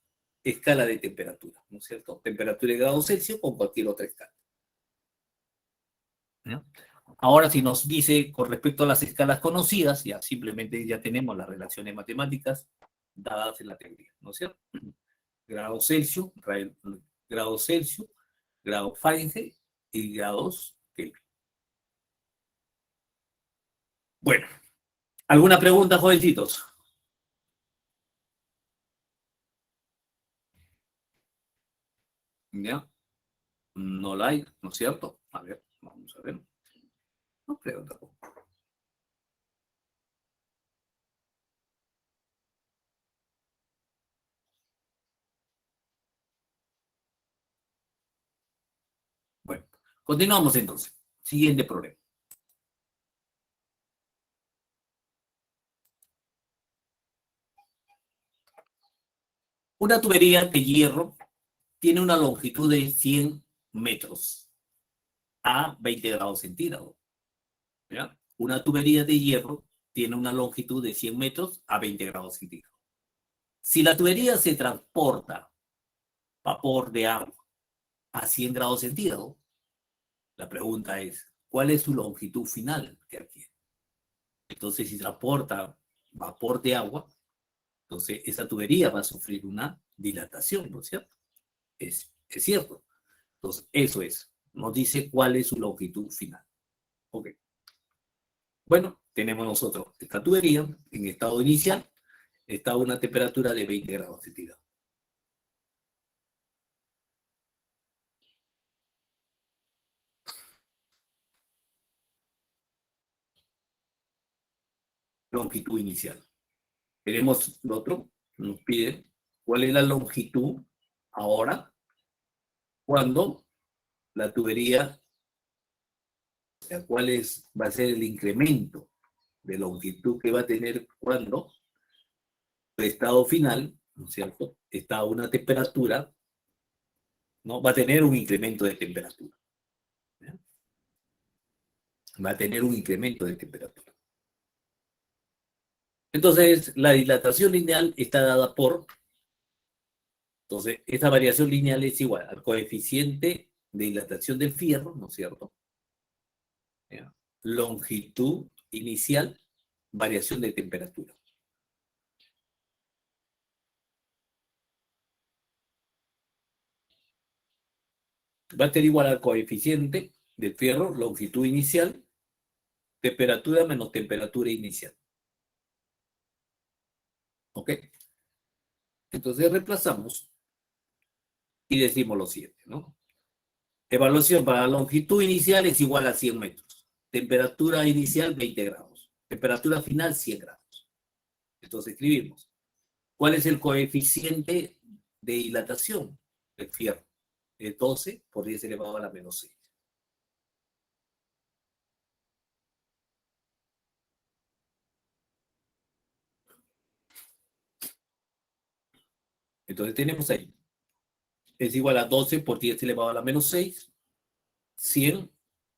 escalas de temperatura, ¿no es cierto? Temperatura de grado Celsius con cualquier otra escala. ¿No? Ahora, si nos dice con respecto a las escalas conocidas, ya simplemente ya tenemos las relaciones matemáticas dadas en la teoría, ¿no es cierto? Grado Celsius, grado Celsius, grado Fahrenheit y grados Kelvin. Bueno, ¿alguna pregunta, jovencitos? ¿Ya? No la hay, ¿no es cierto? A ver, vamos a ver. No creo tampoco. Bueno, continuamos entonces. Siguiente problema. Una tubería de hierro tiene una longitud de 100 metros a 20 grados centígrados. ¿Ya? Una tubería de hierro tiene una longitud de 100 metros a 20 grados centígrados. Si la tubería se transporta vapor de agua a 100 grados centígrados, la pregunta es, ¿cuál es su longitud final que adquiere? Entonces, si transporta vapor de agua, entonces esa tubería va a sufrir una dilatación, ¿no es cierto? Es cierto. Entonces, eso es. Nos dice cuál es su longitud final. Ok. Bueno, tenemos nosotros esta tubería en estado inicial, está a una temperatura de 20 grados centígrados. Longitud inicial. Tenemos lo otro, nos pide cuál es la longitud ahora cuando la tubería, o sea, cuál va a ser el incremento de longitud que va a tener cuando el estado final, ¿no es cierto?, está a una temperatura, ¿no? Va a tener un incremento de temperatura. ¿Ya? Va a tener un incremento de temperatura. Entonces, la dilatación lineal está dada por, entonces, esta variación lineal es igual al coeficiente de dilatación del fierro, ¿no es cierto? ¿Ya? Longitud inicial, variación de temperatura. Va a ser igual al coeficiente del fierro, longitud inicial, temperatura menos temperatura inicial. ¿Ok? Entonces reemplazamos y decimos lo siguiente, ¿no? Evaluación para la longitud inicial es igual a 100 metros. Temperatura inicial 20 grados. Temperatura final 100 grados. Entonces escribimos. ¿Cuál es el coeficiente de dilatación del fierro? Es 12 por 10 elevado a la menos 6. Entonces tenemos ahí. Es igual a 12 por 10 elevado a la menos 6. 100,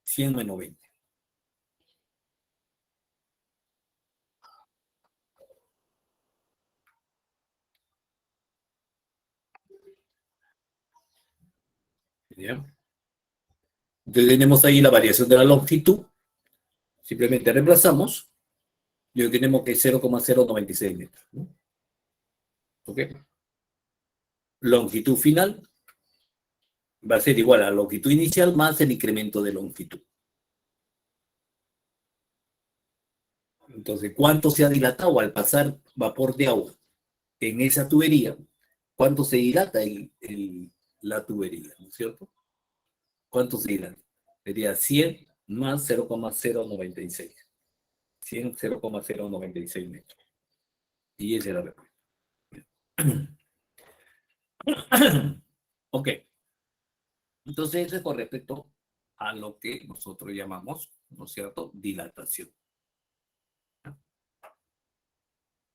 100 menos 20. ¿Ya? Entonces tenemos ahí la variación de la longitud. Simplemente reemplazamos. Y hoy tenemos que 0,096 metros. ¿No? ¿Ok? Longitud final va a ser igual a la longitud inicial más el incremento de longitud. Entonces, ¿cuánto se ha dilatado al pasar vapor de agua en esa tubería? ¿Cuánto se dilata la tubería? ¿No es cierto? ¿Cuánto sería? Sería 100 más 0,096. 100, 0,096 metros. Y esa era la respuesta. Ok. Entonces, eso es con respecto a lo que nosotros llamamos, ¿no es cierto?, dilatación.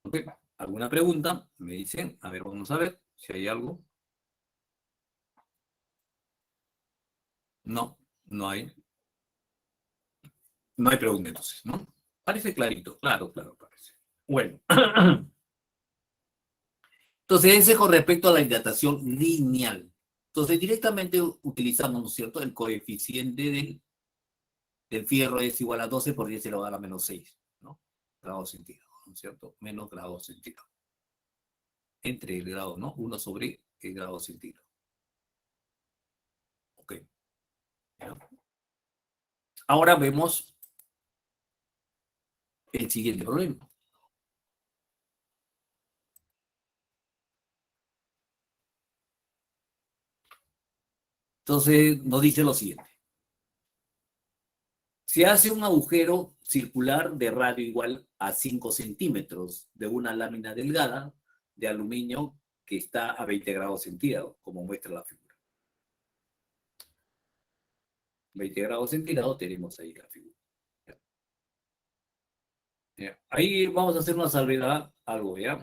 Ok. ¿Alguna pregunta? Me dicen. A ver, vamos a ver si hay algo. No, no hay. No hay pregunta entonces, ¿no? Parece clarito, claro, claro, parece. Bueno. Entonces, ese con respecto a la hidratación lineal. Entonces, directamente utilizamos, ¿no es cierto?, el coeficiente del fierro es igual a 12 por 10 elevado a la menos 6, ¿no? Grados centígrados, ¿no es cierto? Menos grados centígrados. Entre el grado, ¿no? 1 sobre el grado centígrado. Ok. Ahora vemos el siguiente problema. Entonces, nos dice lo siguiente. Se hace un agujero circular de radio igual a 5 centímetros de una lámina delgada de aluminio que está a 20 grados centígrados, como muestra la figura. 20 grados centígrados tenemos ahí la figura. Ahí vamos a hacer una salvedad, algo, ¿ya?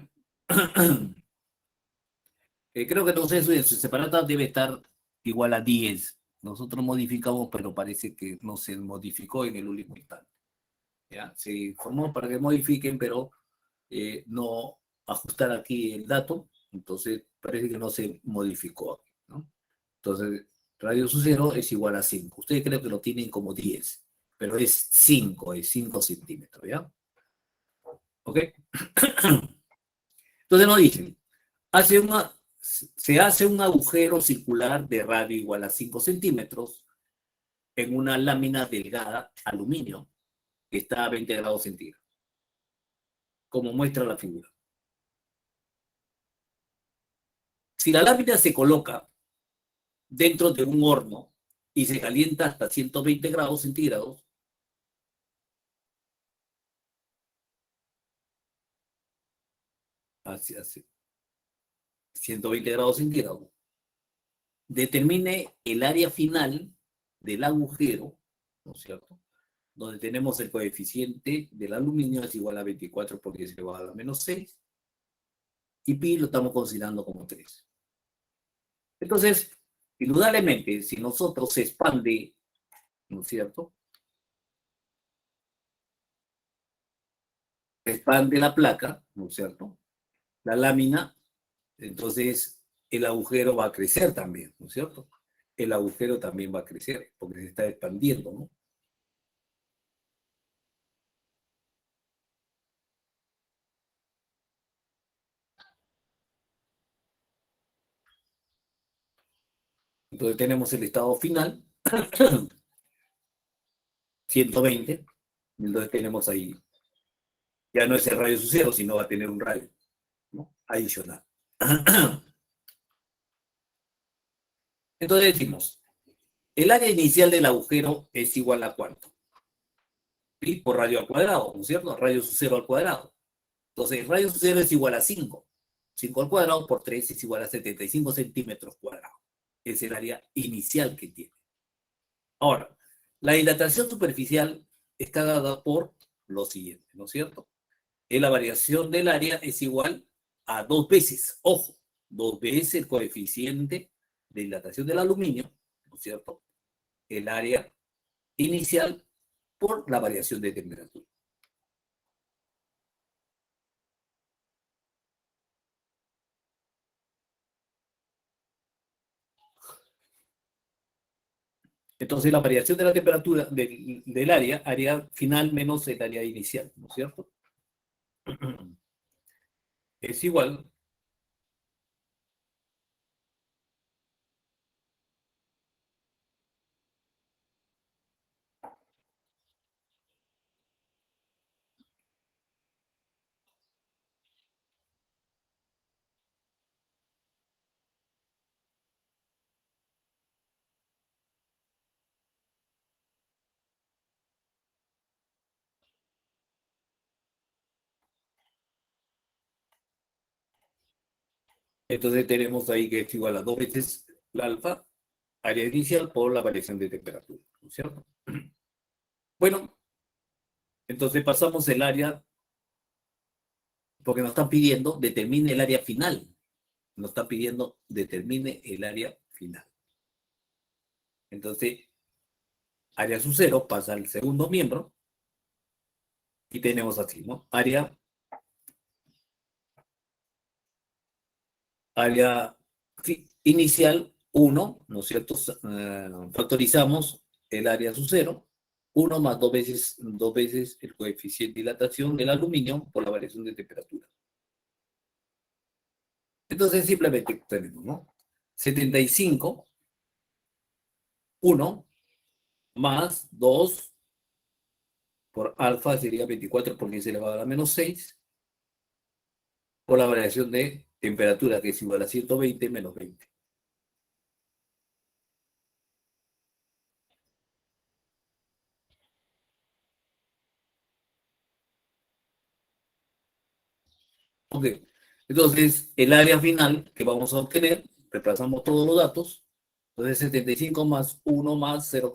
Creo que entonces su separata debe estar igual a 10. Nosotros modificamos, pero parece que no se modificó en el último instante. ¿Ya? Se informó para que modifiquen, pero no ajustar aquí el dato, entonces parece que no se modificó aquí, ¿no? Entonces, radio su cero es igual a 5. Ustedes creo que lo tienen como 10, pero es 5, es 5 centímetros, ¿ya? ¿Ok? Entonces nos dicen, se hace un agujero circular de radio igual a 5 centímetros en una lámina delgada aluminio que está a 20 grados centígrados, como muestra la figura. Si la lámina se coloca dentro de un horno y se calienta hasta 120 grados centígrados, hacia 120 grados centígrados, determine el área final del agujero, ¿no es cierto?, donde tenemos el coeficiente del aluminio es igual a 24 por 10 elevado a la menos 6, y pi lo estamos considerando como 3. Entonces, indudablemente, si nosotros se expande, ¿no es cierto?, se expande la placa, ¿no es cierto?, la lámina, entonces el agujero va a crecer también, ¿no es cierto? El agujero también va a crecer porque se está expandiendo, ¿no? Entonces tenemos el estado final, 120, entonces tenemos ahí, ya no es el radio cero, sino va a tener un radio, ¿no?, adicional. Entonces decimos, el área inicial del agujero es igual a cuánto, pi por radio al cuadrado, ¿no es cierto? Radio cero al cuadrado. Entonces, radio cero es igual a 5. 5 al cuadrado por 3 es igual a 75 centímetros cuadrados. Es el área inicial que tiene. Ahora, la dilatación superficial está dada por lo siguiente, ¿no es cierto? La variación del área es igual a 2 veces, ojo, 2 veces el coeficiente de dilatación del aluminio, ¿no es cierto?, el área inicial por la variación de temperatura. Entonces, la variación de la temperatura del área, área final menos el área inicial, ¿no es cierto?, es igual Entonces tenemos ahí que es igual a 2 veces la alfa, área inicial, por la variación de temperatura, ¿no es cierto? Bueno, entonces pasamos el área, porque nos están pidiendo, determine el área final. Nos está pidiendo, determine el área final. Entonces, área sub cero pasa al segundo miembro y tenemos así, ¿no? Área inicial 1, ¿no es cierto? Factorizamos el área sub cero, 1 más dos veces el coeficiente de dilatación del aluminio por la variación de temperatura. Entonces simplemente tenemos, ¿no? 75, 1 más 2 por alfa sería 24 por 10 elevado a la menos 6 por la variación de temperatura que es igual a 120 menos 20. Ok, entonces el área final que vamos a obtener, reemplazamos todos los datos, entonces 75 más 1 más 0,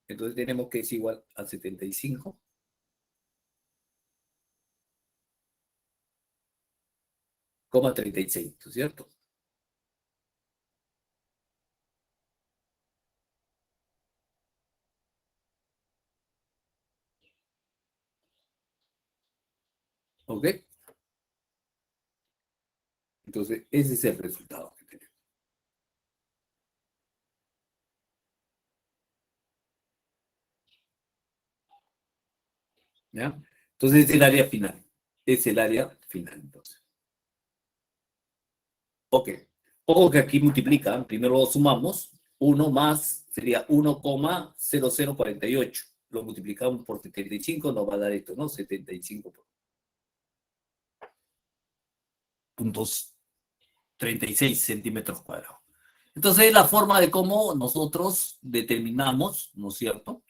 entonces tenemos que es igual a 75,36, ¿no es cierto? Ok, entonces ese es el resultado que tenemos. ¿Ya? Entonces es el área final, es el área final entonces. Ok, ojo que aquí multiplican, primero lo sumamos, 1 más sería 1,0048. Lo multiplicamos por 75, nos va a dar esto, ¿no? 75,36 centímetros cuadrados. Entonces es la forma de cómo nosotros determinamos, ¿no es cierto?,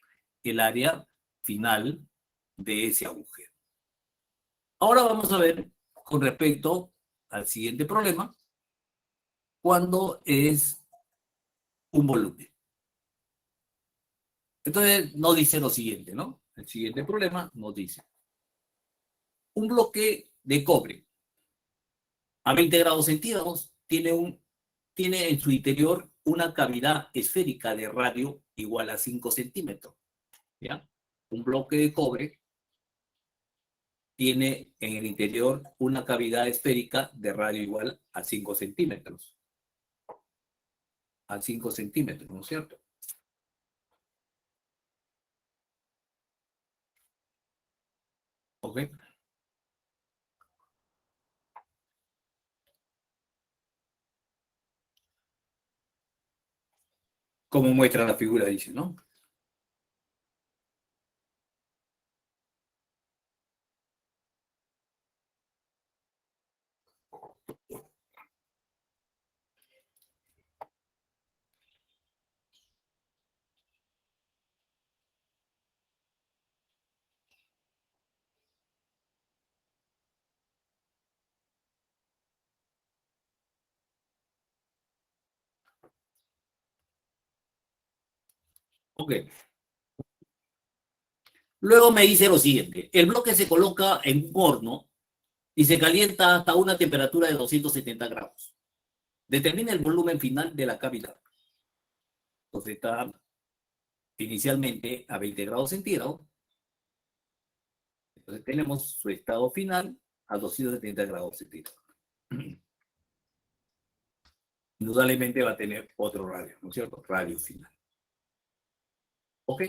el área final de ese agujero. Ahora vamos a ver con respecto al siguiente problema, cuando es un volumen. Entonces nos dice lo siguiente, ¿no? El siguiente problema nos dice, un bloque de cobre a 20 grados centígrados tiene en su interior una cavidad esférica de radio igual a 5 centímetros. ¿Ya? Un bloque de cobre tiene en el interior una cavidad esférica de radio igual a 5 centímetros. A 5 centímetros, ¿no es cierto? ¿Ok? Como muestra la figura, dice, ¿no? Ok. Luego me dice lo siguiente, el bloque se coloca en un horno y se calienta hasta una temperatura de 270 grados. Determina el volumen final de la cavidad. Entonces está inicialmente a 20 grados centígrados. Entonces tenemos su estado final a 270 grados centígrados. Indudablemente va a tener otro radio, ¿no es cierto? Radio final. ¿Ok?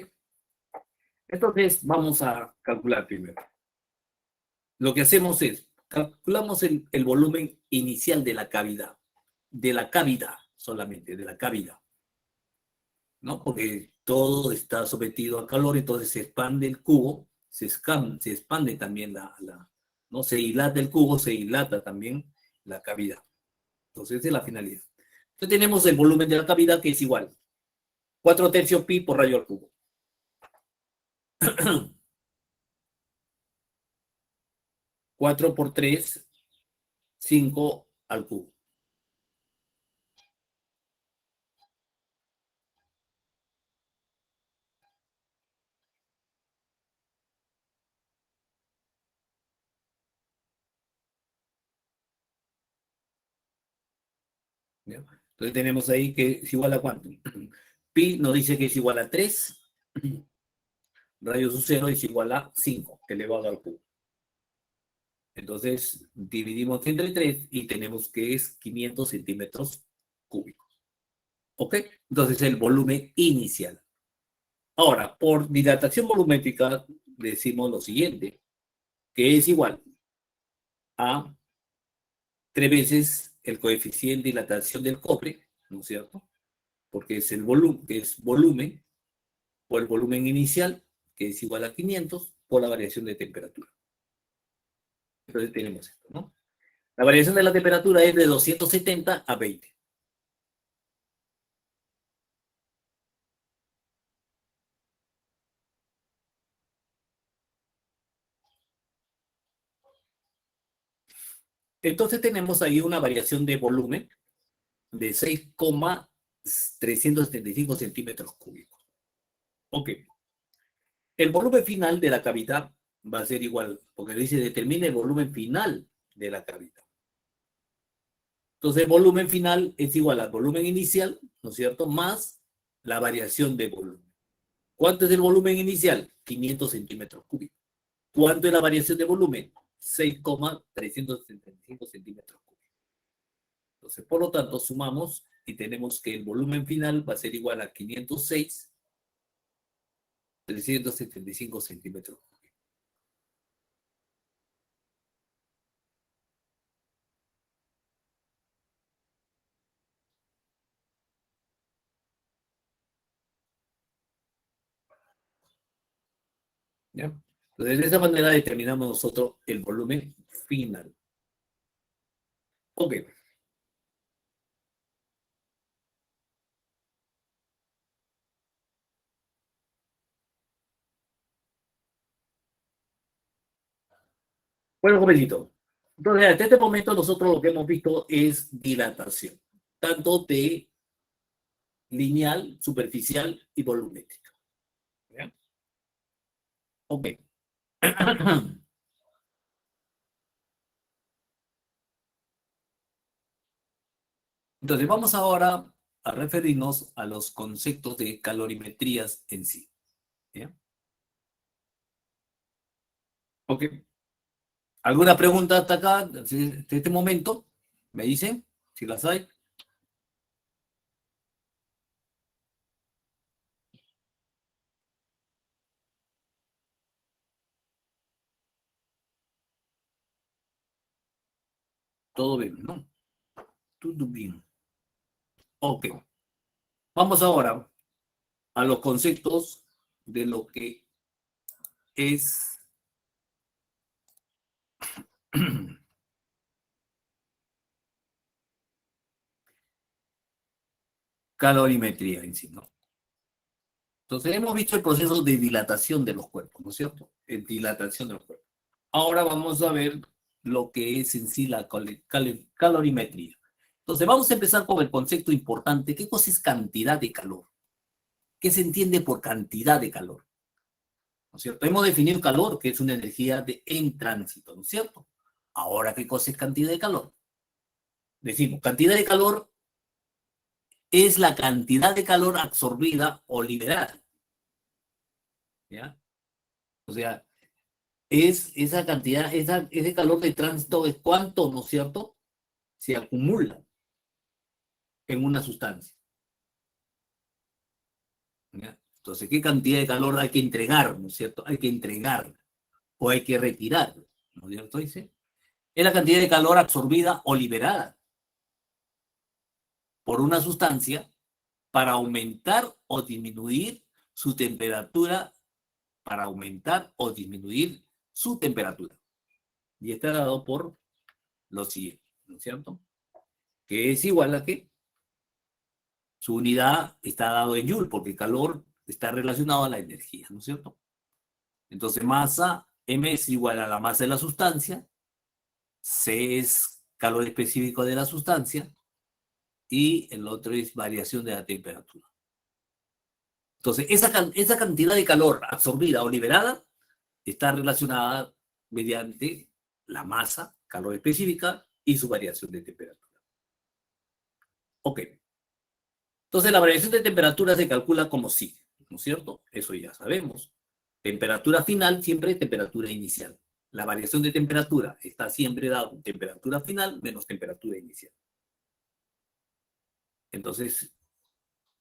Entonces vamos a calcular primero. Lo que hacemos es, calculamos el volumen inicial de la cavidad solamente, de la cavidad, ¿no? Porque todo está sometido a calor, entonces se expande el cubo, se expande también ¿no? Se dilata el cubo, se dilata también la cavidad. Entonces, esa es la finalidad. Entonces tenemos el volumen de la cavidad que es igual, 4 tercios pi por radio al cubo. 4 por 3 5 al cubo. ¿Ya? Entonces tenemos ahí que es igual a cuánto. Pi nos dice que es igual a 3, radio su cero es igual a 5 elevado al cubo. Entonces dividimos entre 3 y tenemos que es 500 centímetros cúbicos. ¿Ok? Entonces el volumen inicial. Ahora, por dilatación volumétrica decimos lo siguiente, que es igual a 3 veces el coeficiente de dilatación del cobre, ¿no es cierto? Porque es el volumen, que es volumen, por el volumen inicial, que es igual a 500, por la variación de temperatura. Entonces tenemos esto, ¿no? La variación de la temperatura es de 270 a 20. Entonces tenemos ahí una variación de volumen de 6,375 centímetros cúbicos. Ok. El volumen final de la cavidad va a ser igual, porque dice determina el volumen final de la cavidad. Entonces el volumen final es igual al volumen inicial, ¿no es cierto? Más la variación de volumen. ¿Cuánto es el volumen inicial? 500 centímetros cúbicos. ¿Cuánto es la variación de volumen? 6,375 centímetros cúbicos. Entonces, por lo tanto, sumamos y tenemos que el volumen final va a ser igual a 506,375 centímetros cúbicos. ¿Ya? Entonces, de esa manera determinamos nosotros el volumen final. Ok. Bueno, jovencito. Entonces, hasta este momento nosotros lo que hemos visto es dilatación, tanto de lineal, superficial y volumétrica. ¿Ya? Ok. Entonces, vamos ahora a referirnos a los conceptos de calorimetrías en sí. ¿Ya? Ok. ¿Alguna pregunta hasta acá, de este momento? ¿Me dicen? Si las hay. Todo bien, ¿no? Todo bien. Ok. Vamos ahora a los conceptos de lo que es calorimetría en sí, ¿no? Entonces, hemos visto el proceso de dilatación de los cuerpos, ¿no es cierto? Dilatación de los cuerpos. Ahora vamos a ver lo que es en sí la calorimetría. Entonces, vamos a empezar con el concepto importante. ¿Qué cosa es cantidad de calor? ¿Qué se entiende por cantidad de calor? ¿No es cierto? Hemos definido calor, que es una energía en tránsito, ¿no es cierto? Ahora, ¿qué cosa es cantidad de calor? Decimos, cantidad de calor es la cantidad de calor absorbida o liberada, ¿ya? O sea, es esa cantidad, ese calor de tránsito es cuánto, ¿no es cierto?, se acumula en una sustancia. ¿Ya? Entonces, ¿qué cantidad de calor hay que entregar, ¿no es cierto? Hay que entregar o hay que retirar, ¿no es cierto? Dice, es la cantidad de calor absorbida o liberada por una sustancia para aumentar o disminuir su temperatura, para aumentar o disminuir su temperatura. Y está dado por lo siguiente, ¿no es cierto? Que es igual a que su unidad está dado en Joule, porque el calor está relacionado a la energía, ¿no es cierto? Entonces, masa M es igual a la masa de la sustancia, C es calor específico de la sustancia, y el otro es variación de la temperatura. Entonces, esa cantidad de calor absorbida o liberada está relacionada mediante la masa, calor específica, y su variación de temperatura. Ok. Entonces, la variación de temperatura se calcula como sigue, ¿no es cierto? Eso ya sabemos. Temperatura final siempre es temperatura inicial. La variación de temperatura está siempre dada en temperatura final menos temperatura inicial. Entonces,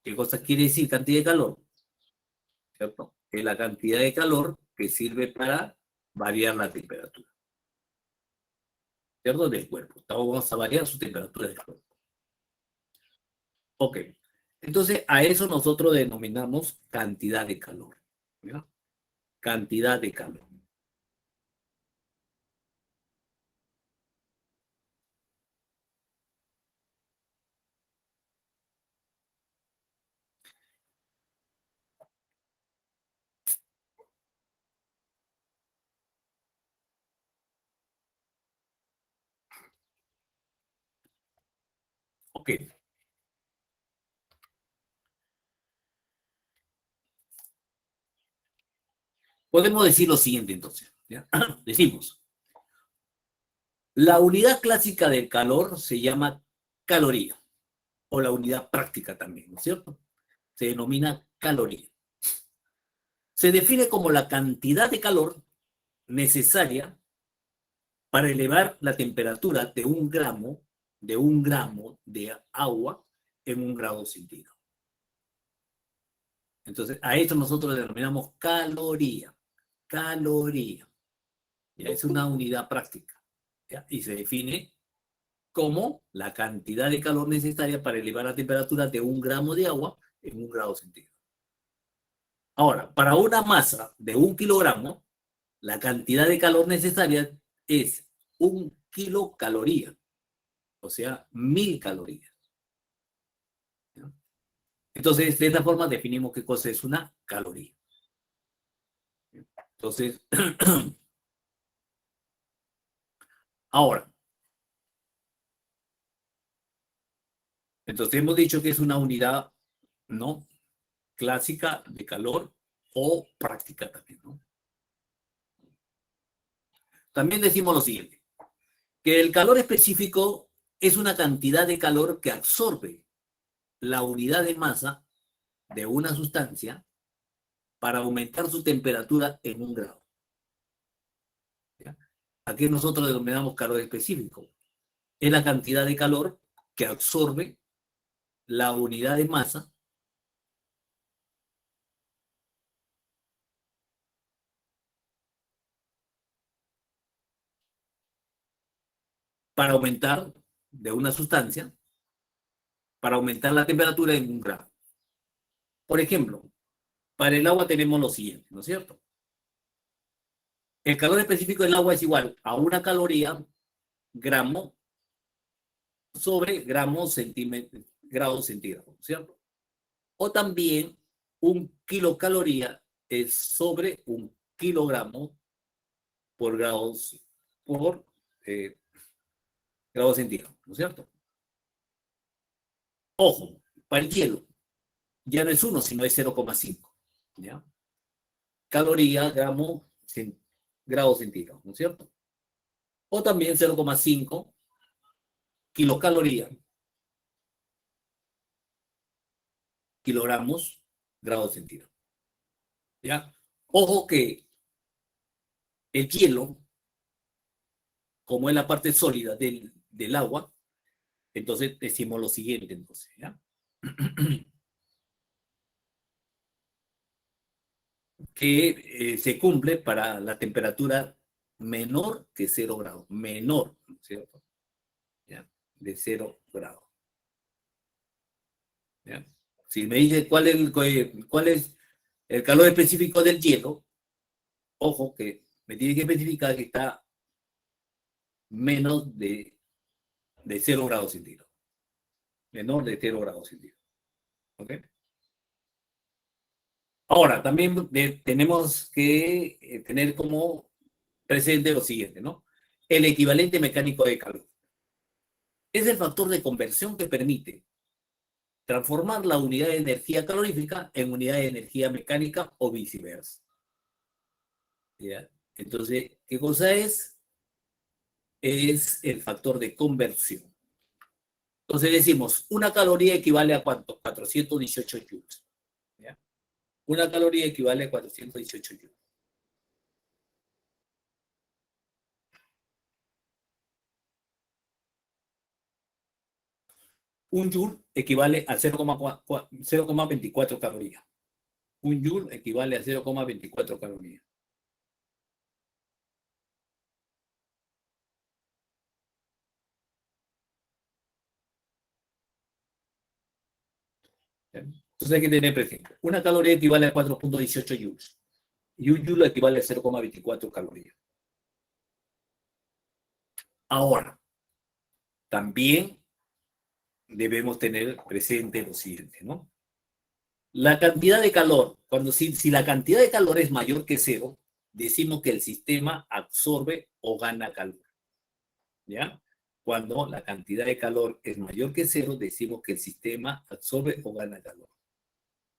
¿qué cosa quiere decir cantidad de calor? ¿Cierto? Es la cantidad de calor que sirve para variar la temperatura, ¿cierto? Del cuerpo. Vamos a variar su temperatura del cuerpo. Ok. Entonces, a eso nosotros denominamos cantidad de calor. ¿Ya? Cantidad de calor. Ok. Podemos decir lo siguiente entonces. ¿Ya? Decimos, la unidad clásica del calor se llama caloría, o la unidad práctica también, ¿no es cierto? Se denomina caloría. Se define como la cantidad de calor necesaria para elevar la temperatura de un gramo de agua en 1 grado centígrado. Entonces, a esto nosotros le denominamos caloría. Caloría. ¿Ya? Es una unidad práctica. ¿Ya? Y se define como la cantidad de calor necesaria para elevar la temperatura de 1 gramo de agua en 1 grado centígrado. Ahora, para una masa de 1 kilogramo, la cantidad de calor necesaria es 1 kilocaloría, o sea, 1000 calorías. ¿Ya? Entonces, de esta forma definimos qué cosa es una caloría. Entonces, ahora, entonces hemos dicho que es una unidad, ¿no? Clásica de calor o práctica también, ¿no? También decimos lo siguiente, que el calor específico es una cantidad de calor que absorbe la unidad de masa de una sustancia para aumentar su temperatura en 1 grado. ¿Ya? Aquí nosotros denominamos calor específico. Es la cantidad de calor que absorbe la unidad de masa para aumentar de una sustancia, para aumentar la temperatura en 1 grado. Por ejemplo, para el agua tenemos lo siguiente, ¿no es cierto? El calor específico del agua es igual a 1 caloría gramo sobre gramos centímetros, grados centígrados, ¿cierto? O también 1 kilocaloría es sobre 1 kilogramo por grados, por grados centígrados, ¿no es cierto? Ojo, para el hielo ya no es 1, sino es 0,5, ¿ya? Caloría, gramo, grados centígrados, ¿no es cierto? O también 0,5 kilocaloría, kilogramos, grados centígrados, ¿ya? Ojo que el hielo, como es la parte sólida del agua, entonces decimos lo siguiente, entonces, ¿ya? Que se cumple para la temperatura menor que 0 grados, menor, ¿cierto? ¿Ya? De 0 grados. ¿Ya? Si me dice cuál es el calor específico del hielo, ojo que me tiene que especificar que está menos de 0 grados centígrados, menor de 0 grados centígrados. ¿Ok? Ahora, también tenemos que tener como presente lo siguiente, ¿no? El equivalente mecánico de calor. Es el factor de conversión que permite transformar la unidad de energía calorífica en unidad de energía mecánica o viceversa. ¿Ya? Entonces, ¿qué cosa es? Es el factor de conversión. Entonces decimos, una caloría equivale a ¿cuánto? 418 joules. ¿Ya? Una caloría equivale a 418 joules. Un joule equivale a 0,24 calorías. Un joule equivale a 0,24 calorías. ¿Ya? Entonces hay que tener presente. Una caloría equivale a 4,18 joules. Y un joule equivale a 0,24 calorías. Ahora, también debemos tener presente lo siguiente, ¿no? La cantidad de calor, si la cantidad de calor es mayor que cero, decimos que el sistema absorbe o gana calor, ¿ya? Cuando la cantidad de calor es mayor que cero, decimos que el sistema absorbe o gana calor.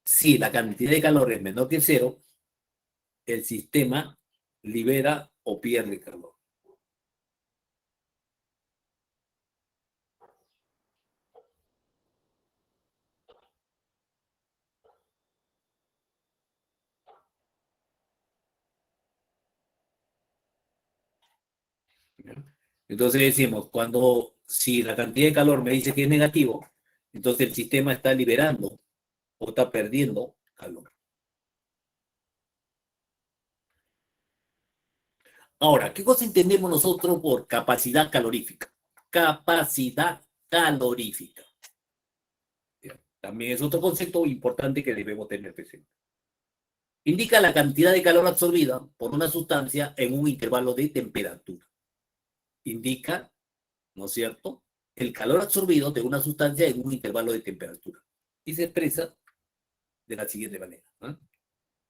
Si la cantidad de calor es menor que cero, el sistema libera o pierde calor. ¿Ya? Entonces decimos, si la cantidad de calor me dice que es negativo, entonces el sistema está liberando o está perdiendo calor. Ahora, ¿qué cosa entendemos nosotros por capacidad calorífica? Capacidad calorífica. También es otro concepto importante que debemos tener presente. Indica la cantidad de calor absorbida por una sustancia en un intervalo de temperatura. Indica, ¿no es cierto?, el calor absorbido de una sustancia en un intervalo de temperatura. Y se expresa de la siguiente manera, ¿no?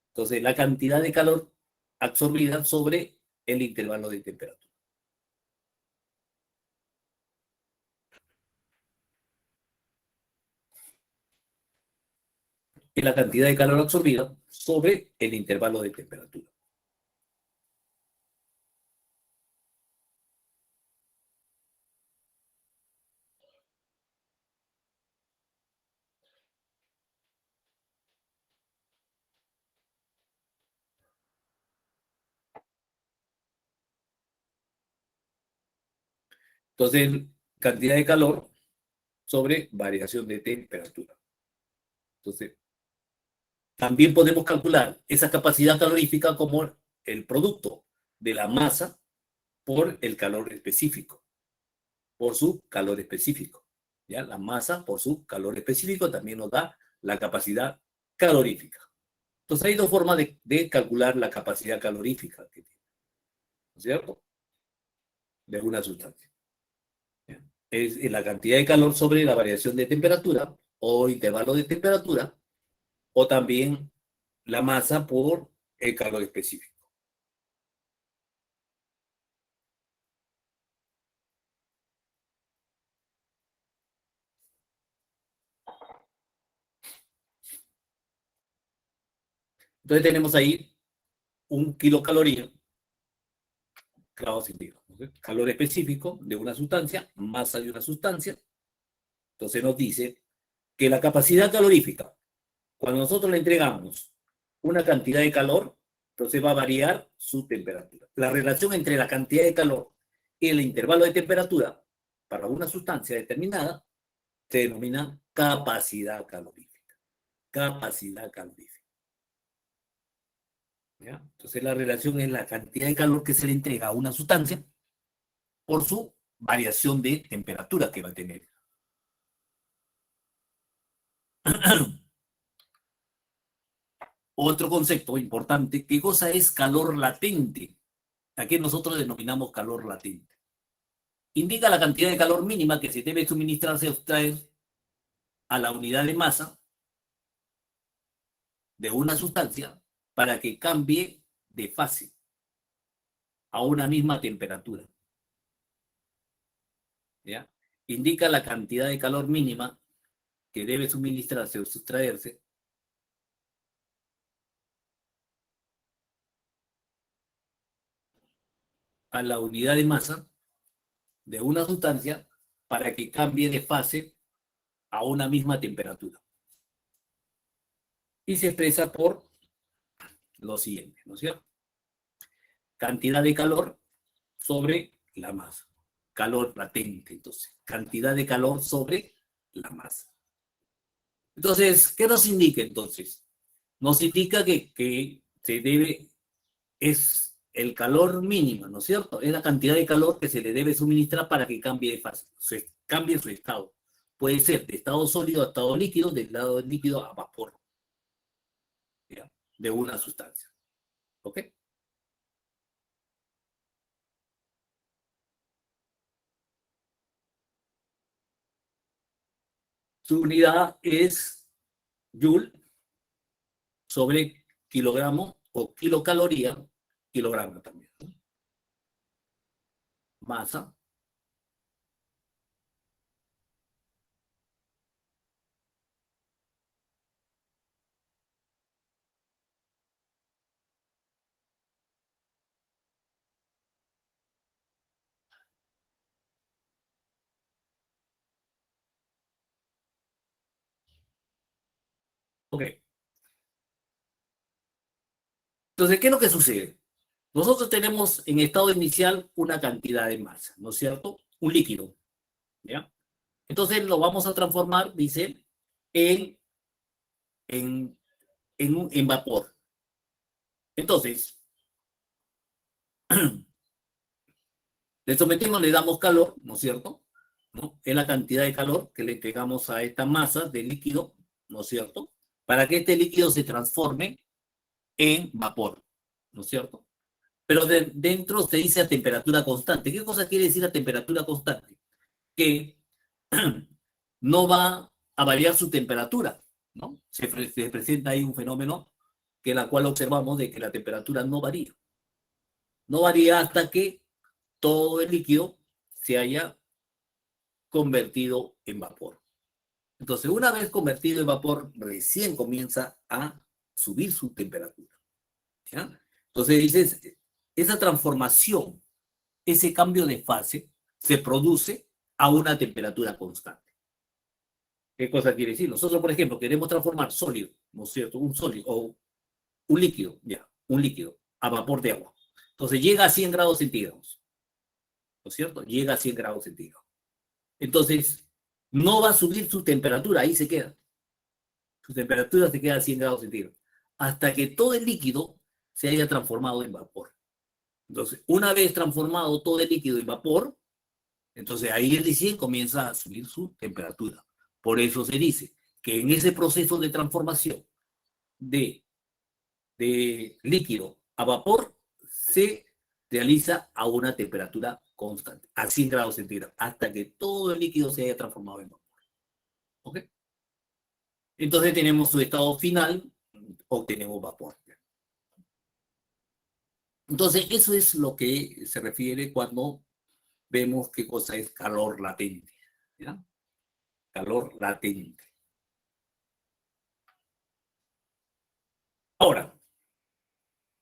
Entonces, la cantidad de calor absorbida sobre el intervalo de temperatura. Y la cantidad de calor absorbida sobre el intervalo de temperatura. Entonces, cantidad de calor sobre variación de temperatura. Entonces, también podemos calcular esa capacidad calorífica como el producto de la masa por el calor específico, por su calor específico. ¿Ya? La masa por su calor específico también nos da la capacidad calorífica. Entonces hay dos formas de calcular la capacidad calorífica que tiene, ¿no es cierto? De una sustancia. ¿Ya? Es la cantidad de calor sobre la variación de temperatura o intervalo de temperatura, o también la masa por el calor específico. Entonces tenemos ahí un kilocaloría clavado sin centígrado. ¿No? Calor específico de una sustancia, masa de una sustancia. Entonces nos dice que la capacidad calorífica, cuando nosotros le entregamos una cantidad de calor, entonces va a variar su temperatura. La relación entre la cantidad de calor y el intervalo de temperatura para una sustancia determinada se denomina capacidad calorífica. Capacidad calorífica. ¿Ya? Entonces la relación es la cantidad de calor que se le entrega a una sustancia por su variación de temperatura que va a tener. Otro concepto importante, ¿qué cosa es calor latente? Aquí nosotros denominamos calor latente. Indica la cantidad de calor mínima que se debe suministrarse o extraer a la unidad de masa de una sustancia para que cambie de fase a una misma temperatura. ¿Ya? indica la cantidad de calor mínima que debe suministrarse o sustraerse a la unidad de masa de una sustancia para que cambie de fase a una misma temperatura. Y se expresa por lo siguiente, ¿no es cierto? Cantidad de calor sobre la masa. Calor latente, entonces. Cantidad de calor sobre la masa. Entonces, ¿qué nos indica entonces? Nos indica que se debe, es el calor mínimo, ¿no es cierto? Es la cantidad de calor que se le debe suministrar para que cambie de fase, cambie su estado. Puede ser de estado sólido a estado líquido, de estado líquido a vapor, ¿ya? De una sustancia. ¿Ok? Su unidad es Joule sobre kilogramo o kilocaloría, kilogramo también, ¿no? Masa. Ok. Entonces, ¿qué es lo que sucede? Nosotros tenemos en estado inicial una cantidad de masa, ¿no es cierto? Un líquido, ¿ya? Entonces lo vamos a transformar, dice, en, en, en vapor. Entonces, le sometemos, le damos calor, ¿no es cierto? ¿No? Es la cantidad de calor que le entregamos a esta masa de líquido, ¿no es cierto? Para que este líquido se transforme en vapor, ¿no es cierto? Pero dentro se dice a temperatura constante. ¿Qué cosa quiere decir a temperatura constante? Que no va a variar su temperatura, ¿no? Se presenta ahí un fenómeno que la cual observamos de que la temperatura no varía. No varía hasta que todo el líquido se haya convertido en vapor. Entonces, una vez convertido en vapor, recién comienza a subir su temperatura, ¿ya? Entonces, dices, esa transformación, ese cambio de fase, se produce a una temperatura constante. ¿Qué cosa quiere decir? Nosotros, por ejemplo, queremos transformar sólido, ¿no es cierto? Un sólido o un líquido, ya, un líquido a vapor de agua. Entonces llega a 100 grados centígrados, ¿no es cierto? Llega a 100 grados centígrados. Entonces, no va a subir su temperatura, ahí se queda. Su temperatura se queda a 100 grados centígrados, hasta que todo el líquido se haya transformado en vapor. Entonces, una vez transformado todo el líquido en vapor, entonces ahí el recién comienza a subir su temperatura. Por eso se dice que en ese proceso de transformación de, de líquido a vapor se realiza a una temperatura constante, a 100 grados centígrados, hasta que todo el líquido se haya transformado en vapor. ¿Ok? Entonces tenemos su estado final, obtenemos vapor. Entonces, eso es lo que se refiere cuando vemos qué cosa es calor latente. ¿Ya? Calor latente. Ahora,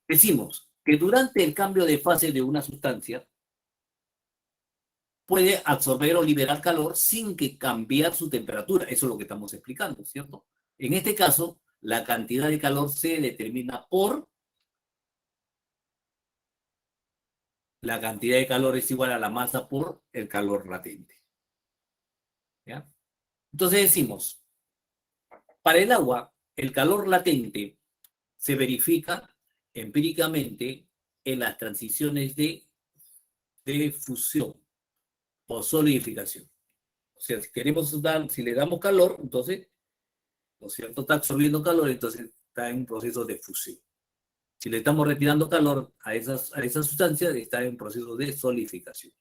decimos que durante el cambio de fase de una sustancia puede absorber o liberar calor sin que cambiar su temperatura. Eso es lo que estamos explicando, ¿cierto? En este caso, la cantidad de calor se determina por la cantidad de calor es igual a la masa por el calor latente. ¿Ya? Entonces decimos, para el agua, el calor latente se verifica empíricamente en las transiciones de fusión o solidificación. O sea, si queremos dar, si le damos calor, entonces, ¿no es cierto? Está absorbiendo calor, entonces está en un proceso de fusión. Si le estamos retirando calor a esas sustancias, está en proceso de solidificación.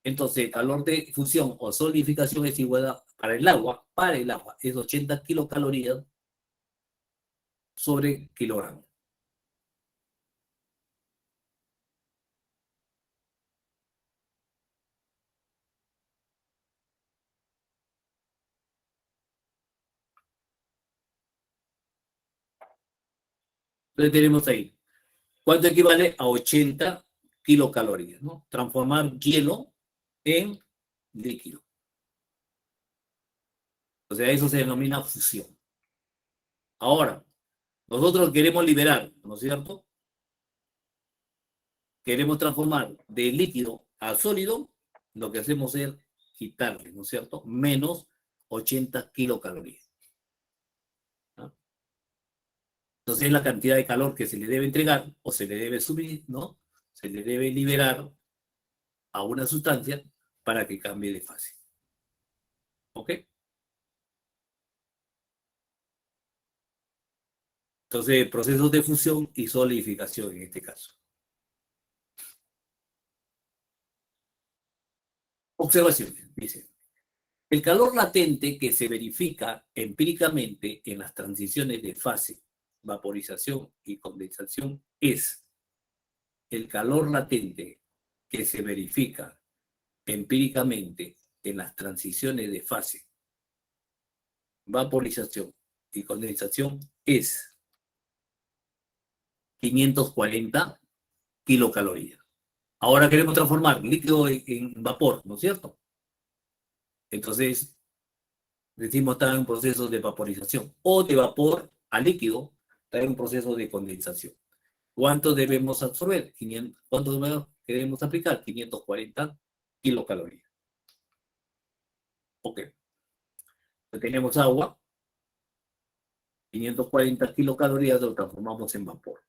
Entonces, el calor de fusión o solidificación es igual a, para el agua, es 80 kilocalorías sobre kilogramo. Entonces tenemos ahí, ¿cuánto equivale a 80 kilocalorías? ¿No? Transformar hielo en líquido. O sea, eso se denomina fusión. Ahora, nosotros queremos liberar, ¿no es cierto? Queremos transformar de líquido a sólido, lo que hacemos es quitarle, ¿no es cierto? Menos 80 kilocalorías. ¿No? Entonces es la cantidad de calor que se le debe entregar o se le debe subir, ¿no? Se le debe liberar a una sustancia para que cambie de fase. ¿Ok? Entonces, procesos de fusión y solidificación en este caso. Observaciones, dice. El calor latente que se verifica empíricamente en las transiciones de fase, vaporización y condensación es el calor latente que se verifica empíricamente en las transiciones de fase, vaporización y condensación es 540 kilocalorías. Ahora queremos transformar líquido en vapor, ¿no es cierto? Entonces, decimos está en un proceso de vaporización o de vapor a líquido, está en un proceso de condensación. ¿Cuánto debemos absorber? 500, ¿cuánto debemos aplicar? 540 kilocalorías. Ok. Tenemos agua, 540 kilocalorías lo transformamos en vapor.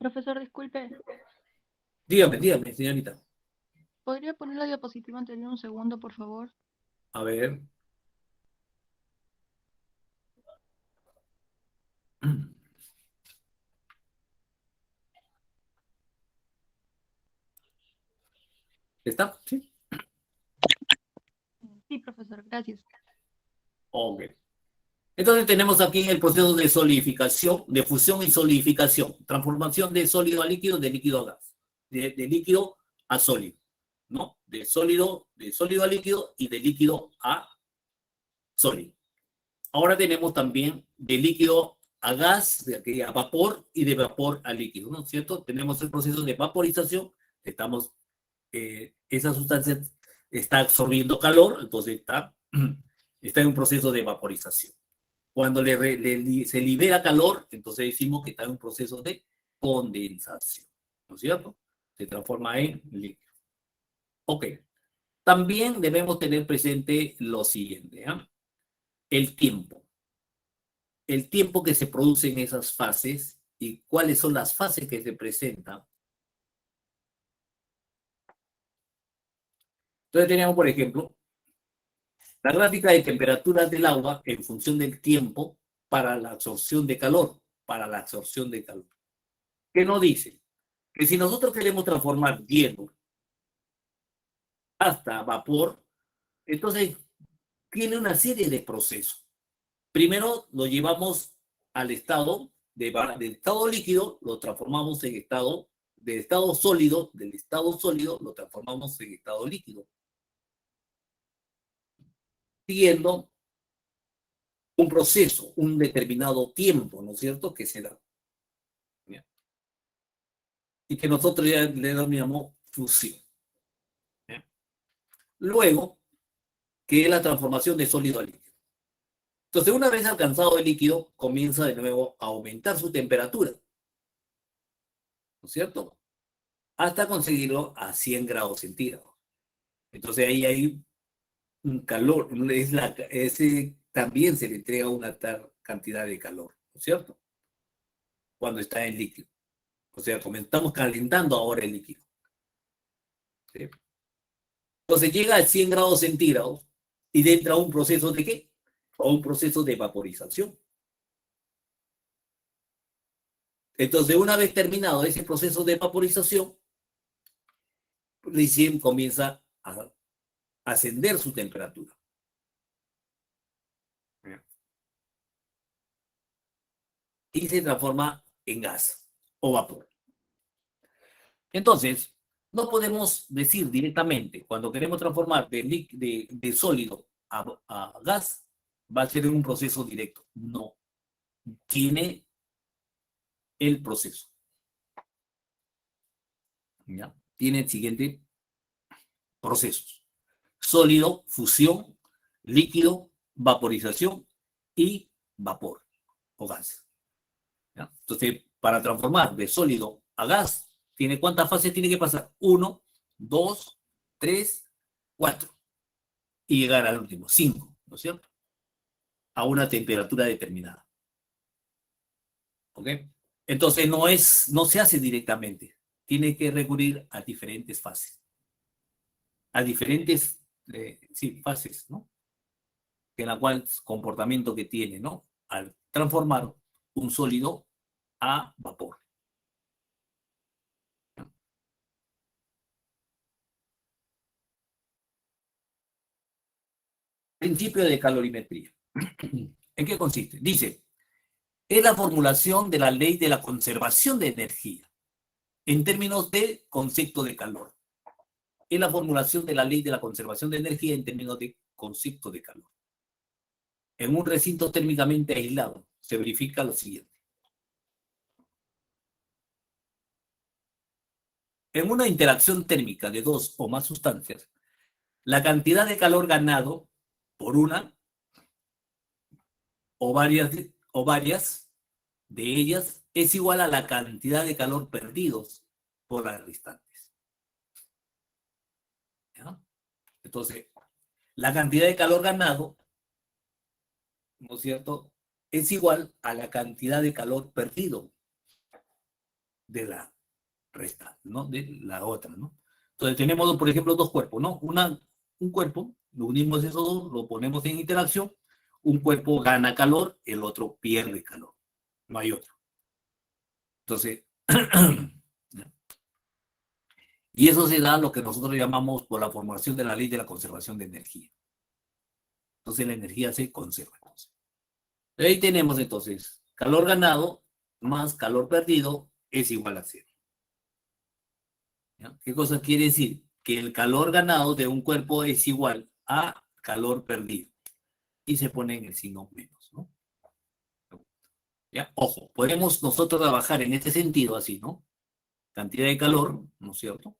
Profesor, disculpe, Dígame, señorita. ¿podría poner la diapositiva anterior un segundo, por favor? A ver. ¿Está? Sí. Sí, profesor, gracias. Ok. Entonces tenemos aquí el proceso de solidificación, de fusión y solidificación, transformación de sólido a líquido, de líquido a gas, de líquido a sólido, ¿no? De sólido a líquido y de líquido a sólido. Ahora tenemos también de líquido a gas, a vapor y de vapor a líquido, ¿no es cierto? Tenemos el proceso de vaporización, estamos, esa sustancia está absorbiendo calor, entonces está en un proceso de vaporización. Cuando se libera calor, entonces decimos que está en un proceso de condensación, ¿no es cierto? Se transforma en líquido. Ok. También debemos tener presente lo siguiente, ¿eh? El tiempo. El tiempo que se produce en esas fases y cuáles son las fases que se presentan. Entonces tenemos, por ejemplo, la gráfica de temperaturas del agua en función del tiempo para la absorción de calor, para la absorción de calor. ¿Qué nos dice? Que si nosotros queremos transformar hielo hasta vapor, entonces tiene una serie de procesos. Primero lo llevamos al estado del estado líquido, lo transformamos en estado del estado sólido, del estado sólido lo transformamos en estado líquido, siguiendo un proceso, un determinado tiempo, ¿no es cierto?, que se da. Y que nosotros ya le denominamos fusión. Luego, que es la transformación de sólido a líquido. Entonces, una vez alcanzado el líquido, comienza de nuevo a aumentar su temperatura, ¿no es cierto? Hasta conseguirlo a 100 grados centígrados. Entonces, ahí hay un calor, ese también se le entrega una tal cantidad de calor, ¿no es cierto? Cuando está en líquido. O sea, estamos calentando ahora el líquido. ¿Sí? Entonces llega a 100 grados centígrados y entra un proceso de ¿qué? O un proceso de vaporización. Entonces, una vez terminado ese proceso de vaporización, recién comienza a ascender su temperatura. Y se transforma en gas o vapor. Entonces, No podemos decir directamente, cuando queremos transformar de sólido a gas, va a ser en un proceso directo. No. Tiene el proceso. ¿Ya? Tiene el siguiente procesos: sólido, fusión; líquido, vaporización; y vapor o gas. ¿Ya? Entonces, para transformar de sólido a gas, ¿cuántas fases tiene que pasar? 1, 2, 3, 4. Y llegar al último, 5, ¿no es cierto? A una temperatura determinada. ¿Ok? Entonces, no se hace directamente. Tiene que recurrir a diferentes fases. A diferentes sí, fases, ¿no? En la cual comportamiento que tiene, ¿no? Al transformar un sólido a vapor. Principio de calorimetría. ¿En qué consiste? Dice, es la formulación de la ley de la conservación de energía en términos de concepto de calor. Es la formulación de la ley de la conservación de energía en términos de concepto de calor. En un recinto térmicamente aislado se verifica lo siguiente. En una interacción térmica de dos o más sustancias, la cantidad de calor ganado por una o varias de ellas es igual a la cantidad de calor perdidos por las restantes. ¿Ya? Entonces, la cantidad de calor ganado, ¿no es cierto?, es igual a la cantidad de calor perdido de la restante, ¿no? De la otra, ¿no? Entonces tenemos, por ejemplo, dos cuerpos, ¿no? Un cuerpo, lo unimos esos dos, lo ponemos en interacción, un cuerpo gana calor, el otro pierde calor, no hay otro. Entonces, y eso se da lo que nosotros llamamos por la formulación de la ley de la conservación de energía. Entonces la energía se conserva. Entonces. Ahí tenemos entonces calor ganado más calor perdido es igual a cero. ¿Ya? ¿Qué cosa quiere decir? Que el calor ganado de un cuerpo es igual a calor perdido. Y se pone en el signo menos, ¿no? ¿Ya? Ojo, podemos nosotros trabajar en este sentido así, ¿no? Cantidad de calor, ¿no es cierto?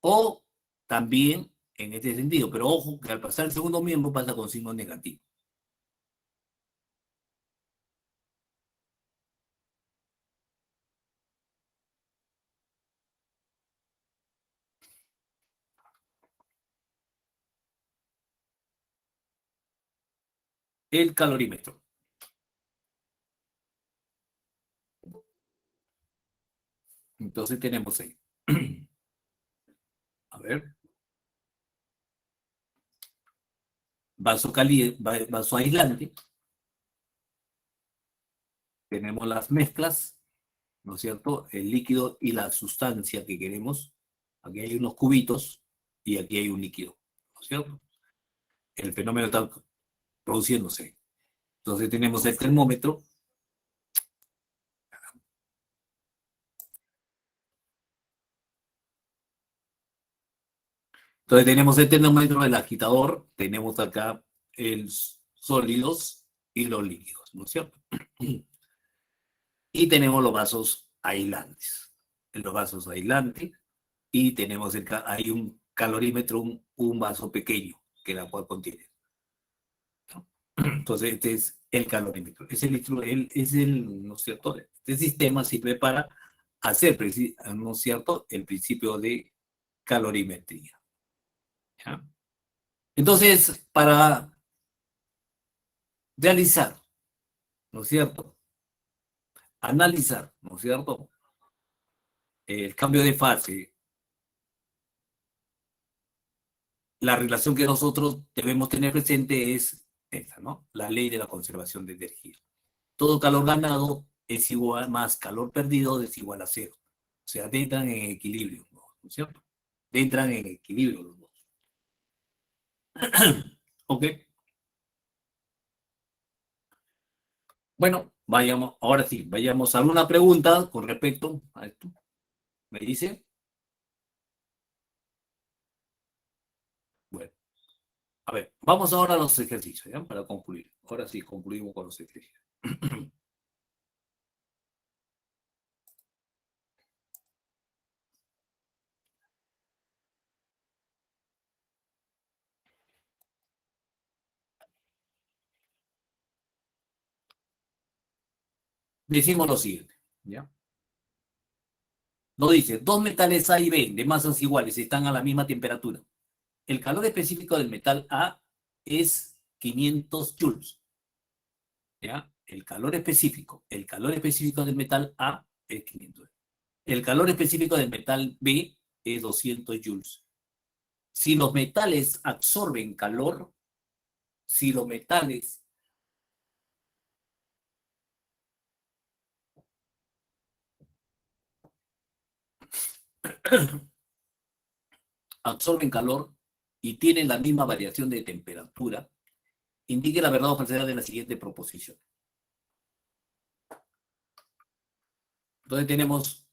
O también en este sentido, pero ojo que al pasar el segundo miembro pasa con signo negativo. El calorímetro. Entonces tenemos ahí. A ver. Vaso aislante. Tenemos las mezclas, ¿no es cierto? El líquido y la sustancia que queremos. Aquí hay unos cubitos y aquí hay un líquido, ¿no es cierto? El fenómeno está produciéndose. Entonces tenemos el termómetro. Entonces tenemos el termómetro, el agitador, tenemos acá el sólidos y los líquidos, ¿no es cierto? Y tenemos los vasos aislantes. Los vasos aislantes y tenemos hay un calorímetro, un vaso pequeño que la cual contiene. ¿No? Entonces, este es el calorímetro. ¿No es cierto? Este sistema sirve para hacer, ¿no es cierto?, el principio de calorimetría. ¿Ya? Entonces, para realizar, ¿no es cierto?, analizar, ¿no es cierto?, el cambio de fase, la relación que nosotros debemos tener presente es esta, ¿no? La ley de la conservación de energía. Todo calor ganado es igual, más calor perdido es igual a cero. O sea, entran en equilibrio, ¿no es cierto? Entran en equilibrio los dos. ¿Ok? Bueno, vayamos, ahora sí, vayamos a una pregunta con respecto a esto. ¿Me dice? A ver, vamos ahora a los ejercicios, ¿ya? Para concluir. Ahora sí, concluimos con los ejercicios. Decimos lo siguiente, ¿ya? Nos dice, dos metales A y B de masas iguales están a la misma temperatura. El calor específico del metal A es 500 joules, ¿ya? El calor específico del metal A es 500. El calor específico del metal B es 200 joules. Si los metales absorben calor, si los metales absorben calor y tienen la misma variación de temperatura, indique la verdad o falsedad de la siguiente proposición. Entonces tenemos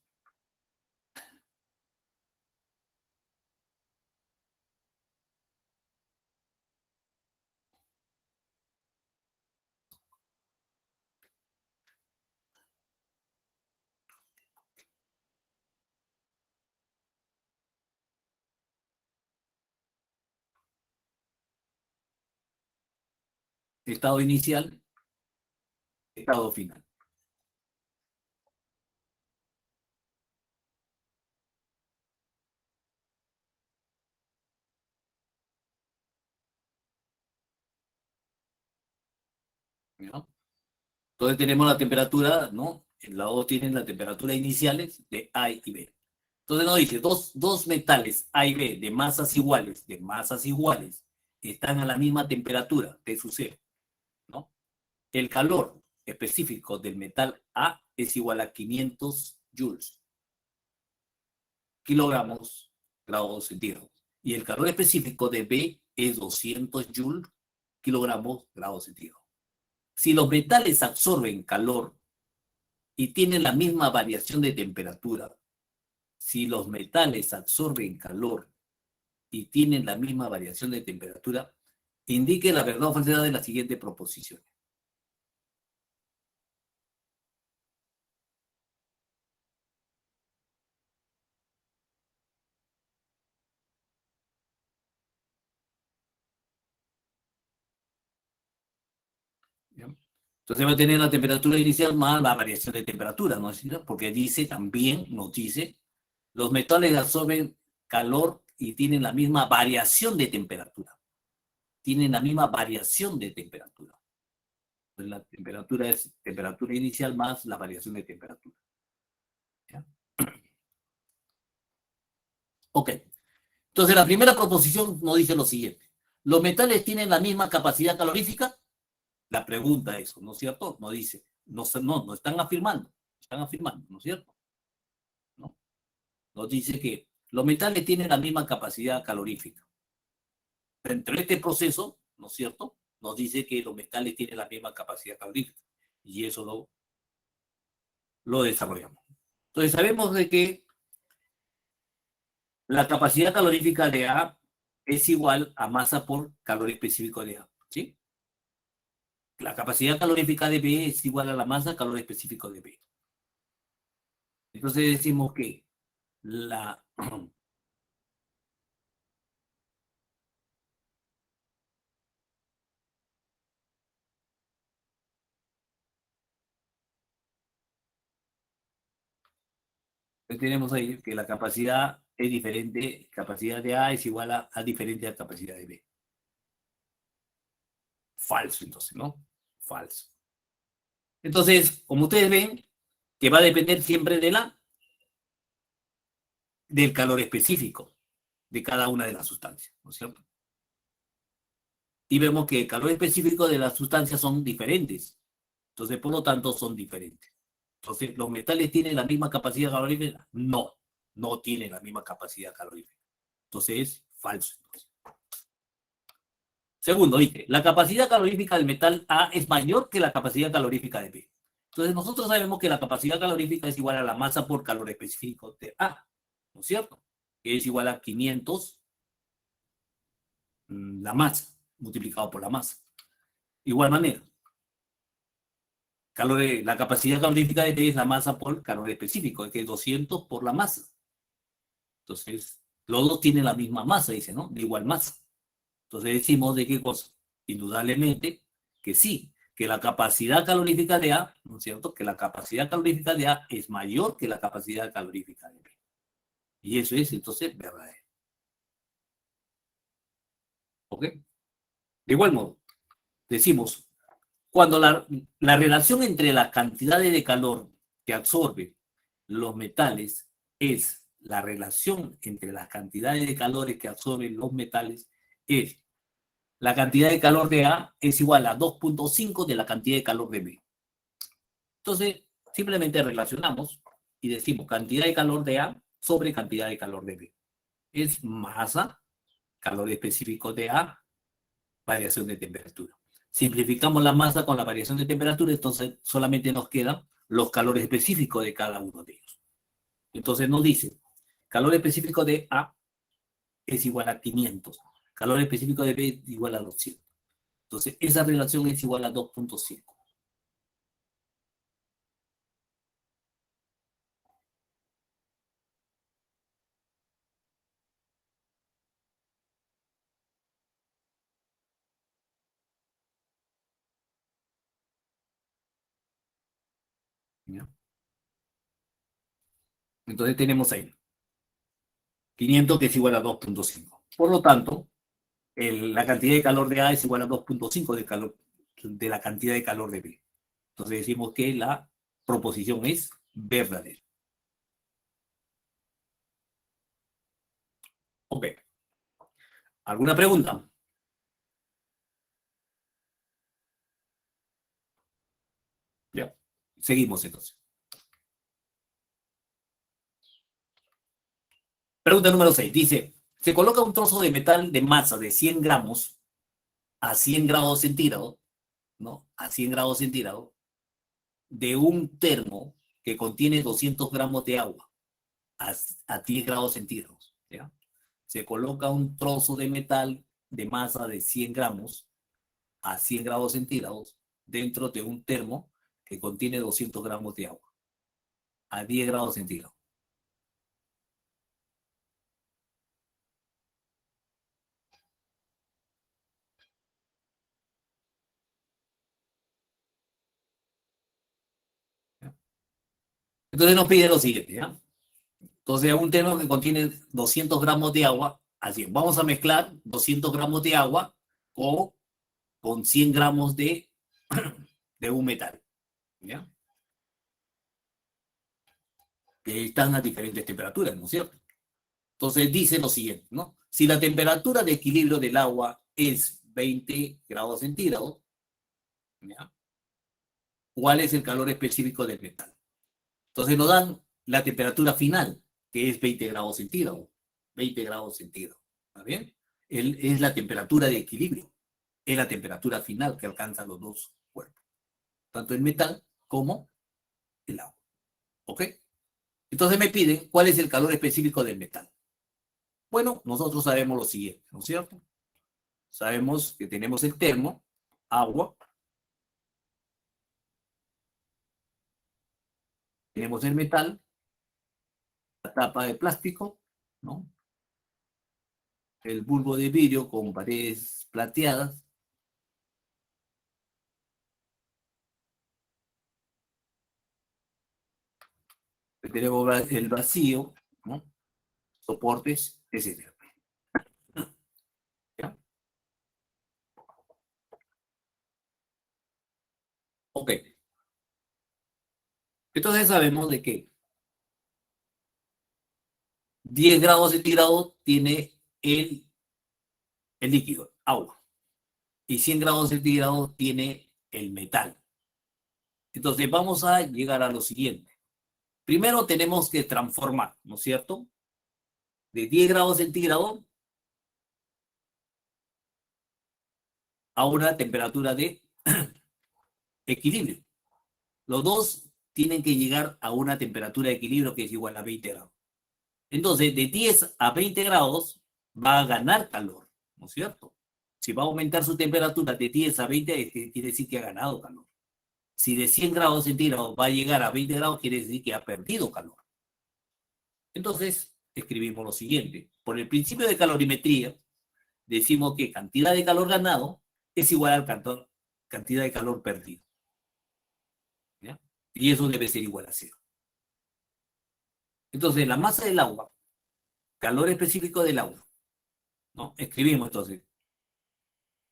estado inicial, estado final. ¿No? Entonces tenemos la temperatura, ¿no? En la O tienen la temperatura iniciales de A y B. Entonces nos dice, dos metales A y B de masas iguales, están a la misma temperatura, T sub 0, ¿no? El calor específico del metal A es igual a 500 joules, kilogramos, grados centígrados. Y el calor específico de B es 200 joules, kilogramos, grados centígrados. Si los metales absorben calor y tienen la misma variación de temperatura, si los metales absorben calor y tienen la misma variación de temperatura, indique la verdad o falsedad de la siguiente proposición. ¿Ya? Entonces va a tener la temperatura inicial más la variación de temperatura, ¿no es cierto? Porque dice también, nos dice, los metales absorben calor y tienen la misma variación de temperatura. Tienen la misma variación de temperatura. Entonces la temperatura es temperatura inicial más la variación de temperatura. ¿Ya? Ok. Entonces la primera proposición nos dice lo siguiente. ¿Los metales tienen la misma capacidad calorífica? La pregunta es, ¿no es cierto? No dice, no están afirmando, ¿no es cierto? ¿No? Nos dice que los metales tienen la misma capacidad calorífica. Dentro de este proceso, ¿no es cierto? Nos dice que los metales tienen la misma capacidad calorífica. Y eso lo desarrollamos. Entonces sabemos de que la capacidad calorífica de A es igual a masa por calor específico de A. ¿Sí? La capacidad calorífica de B es igual a la masa calor específico de B. Entonces decimos que la tenemos ahí que la capacidad es diferente, capacidad de A es igual a diferente a capacidad de B. Falso, entonces, ¿no? Falso. Entonces, como ustedes ven, que va a depender siempre del calor específico de cada una de las sustancias, ¿no es cierto? Y vemos que el calor específico de las sustancias son diferentes. Entonces, por lo tanto, son diferentes. Entonces, ¿los metales tienen la misma capacidad calorífica? No, no tienen la misma capacidad calorífica. Entonces, es falso. Segundo, dice, la capacidad calorífica del metal A es mayor que la capacidad calorífica de B. Entonces, nosotros sabemos que la capacidad calorífica es igual a la masa por calor específico de A, ¿no es cierto? Que es igual a 500 la masa. multiplicado por la masa. Igual manera, la capacidad calorífica de T es la masa por calor específico, es que es 200 por la masa. Entonces, los dos tienen la misma masa, dice, ¿no? De igual masa. Entonces decimos de qué cosa. Indudablemente que sí, que la capacidad calorífica de A, ¿no es cierto? Que la capacidad calorífica de A es mayor que la capacidad calorífica de B. Y eso es entonces verdadero. ¿Ok? De igual modo, decimos, cuando la relación entre las cantidades de calor que absorben los metales es la relación entre las cantidades de calores que absorben los metales es la cantidad de calor de A es igual a 2.5 de la cantidad de calor de B. Entonces, simplemente relacionamos y decimos cantidad de calor de A sobre cantidad de calor de B. Es masa, calor específico de A, variación de temperatura. Simplificamos la masa con la variación de temperatura, entonces solamente nos quedan los calores específicos de cada uno de ellos. Entonces nos dice, calor específico de A es igual a 500, calor específico de B es igual a 200. Entonces, esa relación es igual a 2.5. ¿Ya? Entonces tenemos ahí 500 que es igual a 2.5. Por lo tanto, la cantidad de calor de A es igual a 2.5 de la cantidad de calor de B. Entonces decimos que la proposición es verdadera. Ok. ¿Alguna pregunta? Ya. Seguimos entonces. Pregunta número 6. Dice, se coloca un trozo de metal de masa de 100 gramos a 100 grados centígrados, ¿no? A 100 grados centígrados, de un termo que contiene 200 gramos de agua a 10 grados centígrados. ¿Ya? Se coloca un trozo de metal de masa de 100 gramos a 100 grados centígrados dentro de un termo que contiene 200 gramos de agua a 10 grados centígrados. ¿Ya? Entonces nos pide lo siguiente, ¿ya? Entonces, un termo que contiene 200 gramos de agua, así, vamos a mezclar 200 gramos de agua con 100 gramos de un metal, ¿ya? Que están a diferentes temperaturas, ¿no es cierto? Entonces dice lo siguiente, ¿no? Si la temperatura de equilibrio del agua es 20 grados centígrados, ¿ya? ¿Cuál es el calor específico del metal? Entonces nos dan la temperatura final, que es 20 grados centígrados. 20 grados centígrados, ¿está bien? Es la temperatura de equilibrio, es la temperatura final que alcanzan los dos cuerpos, tanto el metal como el agua, ¿ok? Entonces me piden cuál es el calor específico del metal. Bueno, nosotros sabemos lo siguiente, ¿no es cierto? Sabemos que tenemos el termo, agua, tenemos el metal, la tapa de plástico, ¿no? El bulbo de vidrio con paredes plateadas, tenemos el vacío, ¿no? Soportes, etc. ¿Ya? Ok. Entonces sabemos de que 10 grados centígrados tiene el líquido, agua, y 100 grados centígrados tiene el metal. Entonces vamos a llegar a lo siguiente. Primero tenemos que transformar, ¿no es cierto? De 10 grados centígrados a una temperatura de equilibrio. Los dos tienen que llegar a una temperatura de equilibrio que es igual a 20 grados. Entonces, de 10 a 20 grados va a ganar calor, ¿no es cierto? Si va a aumentar su temperatura de 10 a 20, quiere decir que ha ganado calor. Si de 100 grados centígrados va a llegar a 20 grados, quiere decir que ha perdido calor. Entonces, escribimos lo siguiente. Por el principio de calorimetría, decimos que cantidad de calor ganado es igual a cantidad de calor perdido. ¿Ya? Y eso debe ser igual a 0. Entonces, la masa del agua, calor específico del agua, ¿no? Escribimos entonces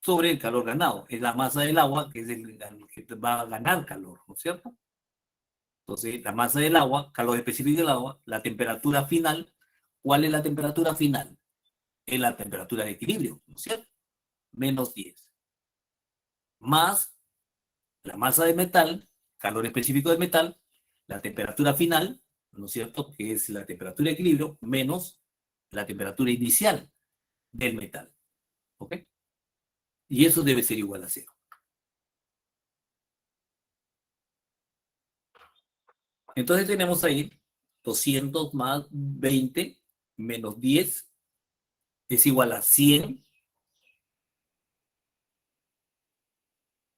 sobre el calor ganado. Es la masa del agua que es el que va a ganar calor, ¿no es cierto? Entonces, la masa del agua, calor específico del agua, la temperatura final. ¿Cuál es la temperatura final? Es la temperatura de equilibrio, ¿no es cierto? Menos 10. Más la masa de metal, calor específico del metal, la temperatura final, ¿no es cierto? Que es la temperatura de equilibrio, menos la temperatura inicial del metal. ¿Ok? Y eso debe ser igual a 0. Entonces tenemos ahí 200 más 20 menos 10 es igual a 100.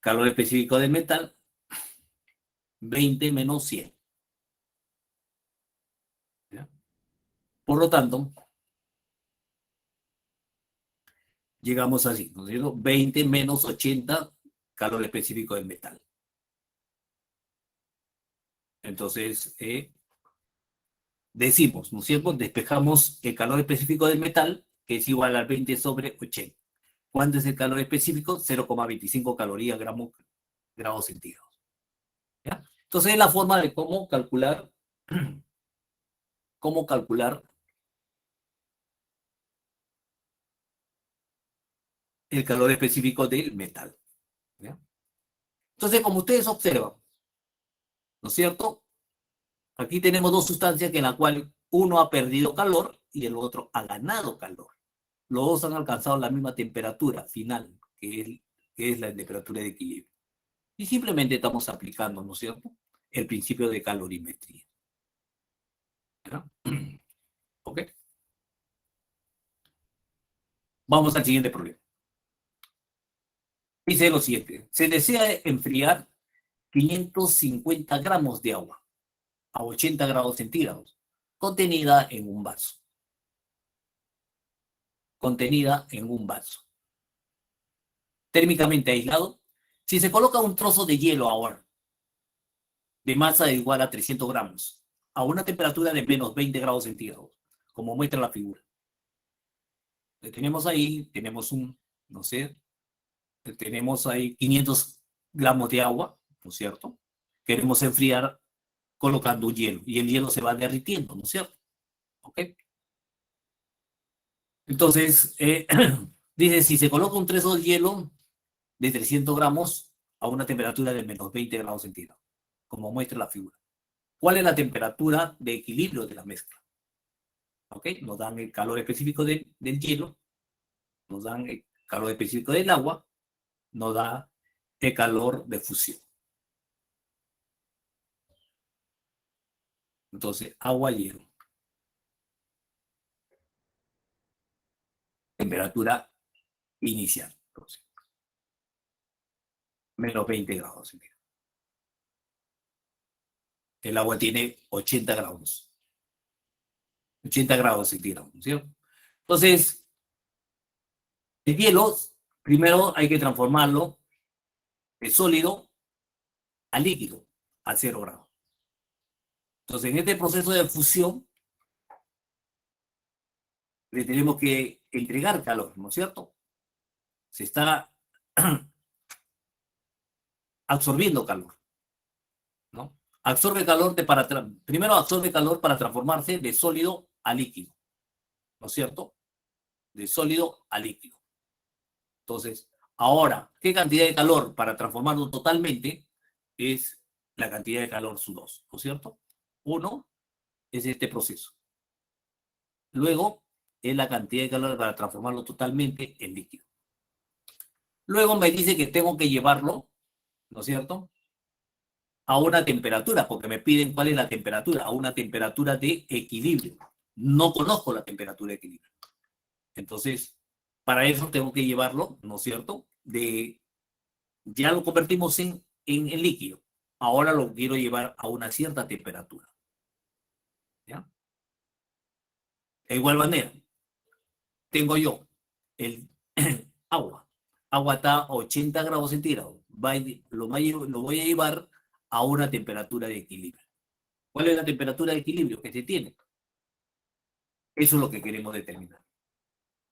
Calor específico del metal, 20 menos 100. ¿Ya? Por lo tanto, llegamos así, ¿no es cierto? 20 menos 80, calor específico del metal. Entonces, decimos, ¿no es cierto? Despejamos el calor específico del metal, que es igual al 20 sobre 80. ¿Cuánto es el calor específico? 0,25 calorías grados centígrados. ¿Ya? Entonces, es la forma de cómo calcular el calor específico del metal. ¿Ya? Entonces, como ustedes observan, ¿no es cierto? Aquí tenemos dos sustancias en la cual uno ha perdido calor y el otro ha ganado calor. Los dos han alcanzado la misma temperatura final, que es la temperatura de equilibrio. Y simplemente estamos aplicando, ¿no es cierto?, el principio de calorimetría. ¿Ya? ¿Ok? Vamos al siguiente problema. Dice lo siguiente. Se desea enfriar 550 gramos de agua a 80 grados centígrados, contenida en un vaso. Térmicamente aislado. Si se coloca un trozo de hielo ahora, de masa igual a 300 gramos, a una temperatura de menos 20 grados centígrados, como muestra la figura. Tenemos ahí, no sé, tenemos ahí 500 gramos de agua, ¿no es cierto? Queremos enfriar colocando un hielo, y el hielo se va derritiendo, ¿no es cierto? ¿Ok? Entonces, dice, si se coloca un trozo de hielo de 300 gramos a una temperatura de menos 20 grados centígrados, como muestra la figura. ¿Cuál es la temperatura de equilibrio de la mezcla? ¿Ok? Nos dan el calor específico del hielo, nos dan el calor específico del agua, nos da el calor de fusión. Entonces, agua, hielo. Temperatura inicial. Entonces, menos 20 grados centígrados. El agua tiene 80 grados. 80 grados centígrados, ¿cierto? Entonces, el hielo, primero hay que transformarlo de sólido a líquido a 0 grados. Entonces, en este proceso de fusión, le tenemos que entregar calor, ¿no es cierto? Se está absorbiendo calor, ¿no? Primero absorbe calor para transformarse de sólido a líquido, ¿no es cierto? De sólido a líquido. Entonces, ahora, ¿qué cantidad de calor para transformarlo totalmente? Es la cantidad de calor su 2, ¿no es cierto? 1 es este proceso. Luego, es la cantidad de calor para transformarlo totalmente en líquido. Luego me dice que tengo que llevarlo, ¿no es cierto?, a una temperatura, porque me piden cuál es la temperatura, a una temperatura de equilibrio. No conozco la temperatura de equilibrio. Entonces, Para eso tengo que llevarlo, ¿no es cierto? Ya lo convertimos en líquido. Ahora lo quiero llevar a una cierta temperatura. ¿Ya? De igual manera, tengo yo el agua. Agua está a 80 grados centígrados. Lo voy a llevar a una temperatura de equilibrio. ¿Cuál es la temperatura de equilibrio que se tiene? Eso es lo que queremos determinar.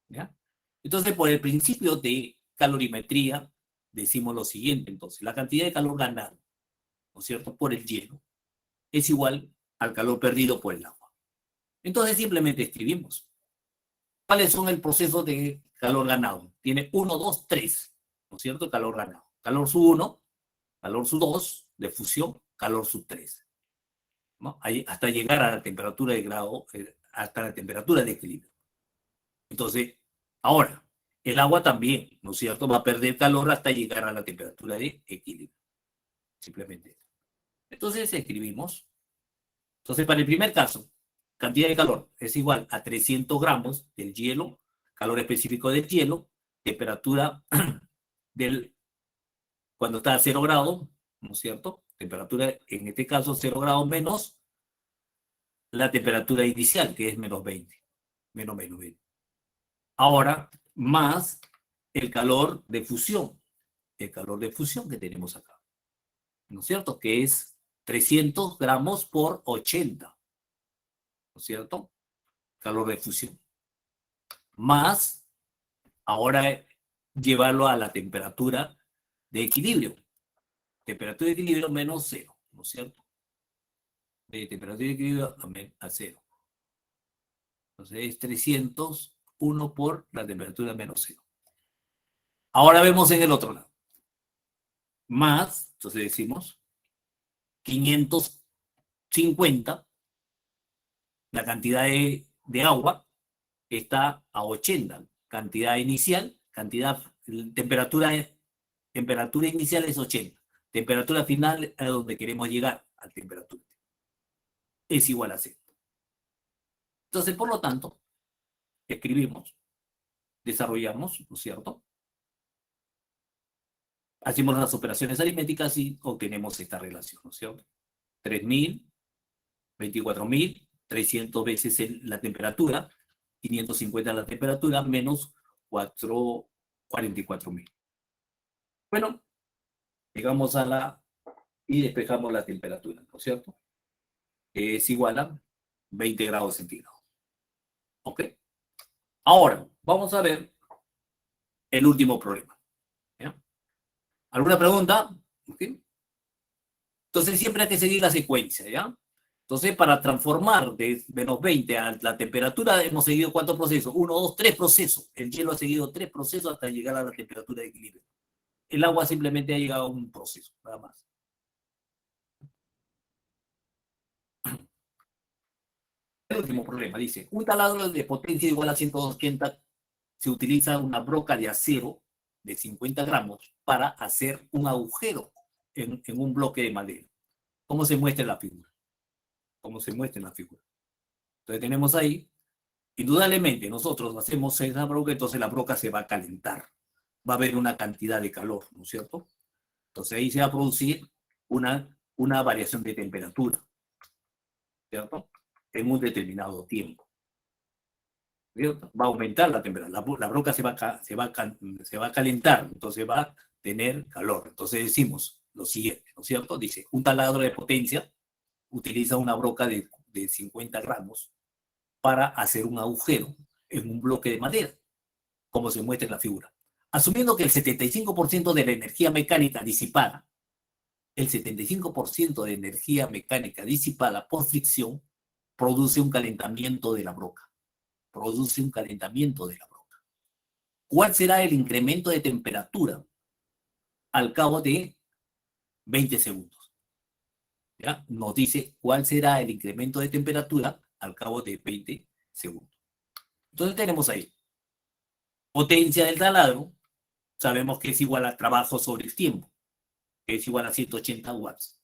¿Ya? Entonces, por el principio de calorimetría, decimos lo siguiente, entonces, la cantidad de calor ganado, ¿no es cierto?, por el hielo, es igual al calor perdido por el agua. Entonces, simplemente escribimos. ¿Cuáles son el proceso de calor ganado? Tiene 1, 2, 3, ¿no es cierto?, calor ganado. Calor sub 1, calor sub 2, de fusión, calor sub 3, ¿no? Ahí, hasta llegar a la temperatura de grado, hasta la temperatura de equilibrio. Entonces, ahora, el agua también, ¿no es cierto?, va a perder calor hasta llegar a la temperatura de equilibrio. Simplemente. Entonces, escribimos. Entonces, para el primer caso, cantidad de calor es igual a 300 gramos del hielo, calor específico del hielo, temperatura cuando está a 0 grados, ¿no es cierto? Temperatura, en este caso, 0 grados menos la temperatura inicial, que es menos 20. Menos 20. Ahora, más el calor de fusión. El calor de fusión que tenemos acá, ¿no es cierto? Que es 300 gramos por 80, ¿no es cierto? Calor de fusión. Más, ahora llevarlo a la temperatura de equilibrio. Temperatura de equilibrio menos 0, ¿no es cierto? De temperatura de equilibrio a 0. Entonces es 301 por la temperatura menos 0. Ahora vemos en el otro lado. Más, entonces decimos 550, la cantidad de agua está a 80, cantidad inicial, temperatura inicial es 80, temperatura final a donde queremos llegar, a temperatura, es igual a 0. Entonces, por lo tanto, escribimos, desarrollamos, ¿no es cierto? Hacemos las operaciones aritméticas y obtenemos esta relación, ¿no es cierto? 3.000, 24.300 veces la temperatura, 550 la temperatura, menos 44.000. Bueno, llegamos y despejamos la temperatura, ¿no es cierto? Es igual a 20 grados centígrados. ¿Ok? Ahora, vamos a ver el último problema. ¿Ya? ¿Alguna pregunta? ¿Ok? Entonces siempre hay que seguir la secuencia, ¿ya? Entonces, para transformar de menos 20 a la temperatura, hemos seguido ¿cuántos procesos? 1, 2, 3 procesos. El hielo ha seguido 3 procesos hasta llegar a la temperatura de equilibrio. El agua simplemente ha llegado a un proceso, nada más. El último problema dice, un taladro de potencia igual a 180 se utiliza una broca de acero de 50 gramos para hacer un agujero en un bloque de madera. ¿Cómo se muestra en la figura? ¿Cómo se muestra en la figura? Entonces tenemos ahí, indudablemente nosotros hacemos esa broca, entonces la broca se va a calentar. Va a haber una cantidad de calor, ¿no es cierto? Entonces ahí se va a producir una variación de temperatura, ¿cierto? En un determinado tiempo. ¿Cierto? Va a aumentar la temperatura, la broca se va a calentar, entonces va a tener calor. Entonces decimos lo siguiente, ¿no es cierto? Dice, un taladro de potencia utiliza una broca de 50 gramos para hacer un agujero en un bloque de madera, como se muestra en la figura. Asumiendo que el 75% de la energía mecánica disipada, el 75% de energía mecánica disipada por fricción produce un calentamiento de la broca. Produce un calentamiento de la broca. ¿Cuál será el incremento de temperatura al cabo de 20 segundos? ¿Ya? Nos dice cuál será el incremento de temperatura al cabo de 20 segundos. Entonces tenemos ahí potencia del taladro, sabemos que es igual a trabajo sobre el tiempo, que es igual a 180 watts.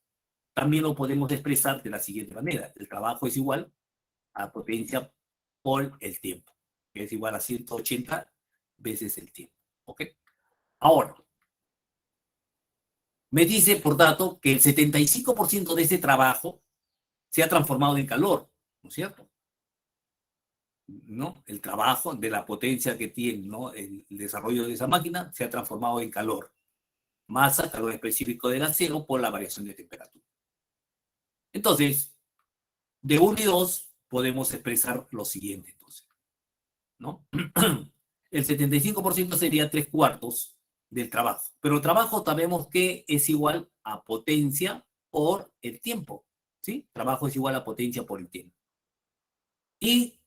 También lo podemos expresar de la siguiente manera. El trabajo es igual a potencia por el tiempo, que es igual a 180 veces el tiempo. ¿Ok? Ahora, me dice, por dato, que el 75% de ese trabajo se ha transformado en calor, ¿no es cierto? ¿No? El trabajo de la potencia que tiene, ¿no? El desarrollo de esa máquina se ha transformado en calor. Masa, calor específico del acero por la variación de temperatura. Entonces, de 1 y 2 podemos expresar lo siguiente, entonces, ¿no? El 75% sería 3/4 del trabajo, pero el trabajo sabemos que es igual a potencia por el tiempo, ¿sí? Trabajo es igual a potencia por el tiempo. Y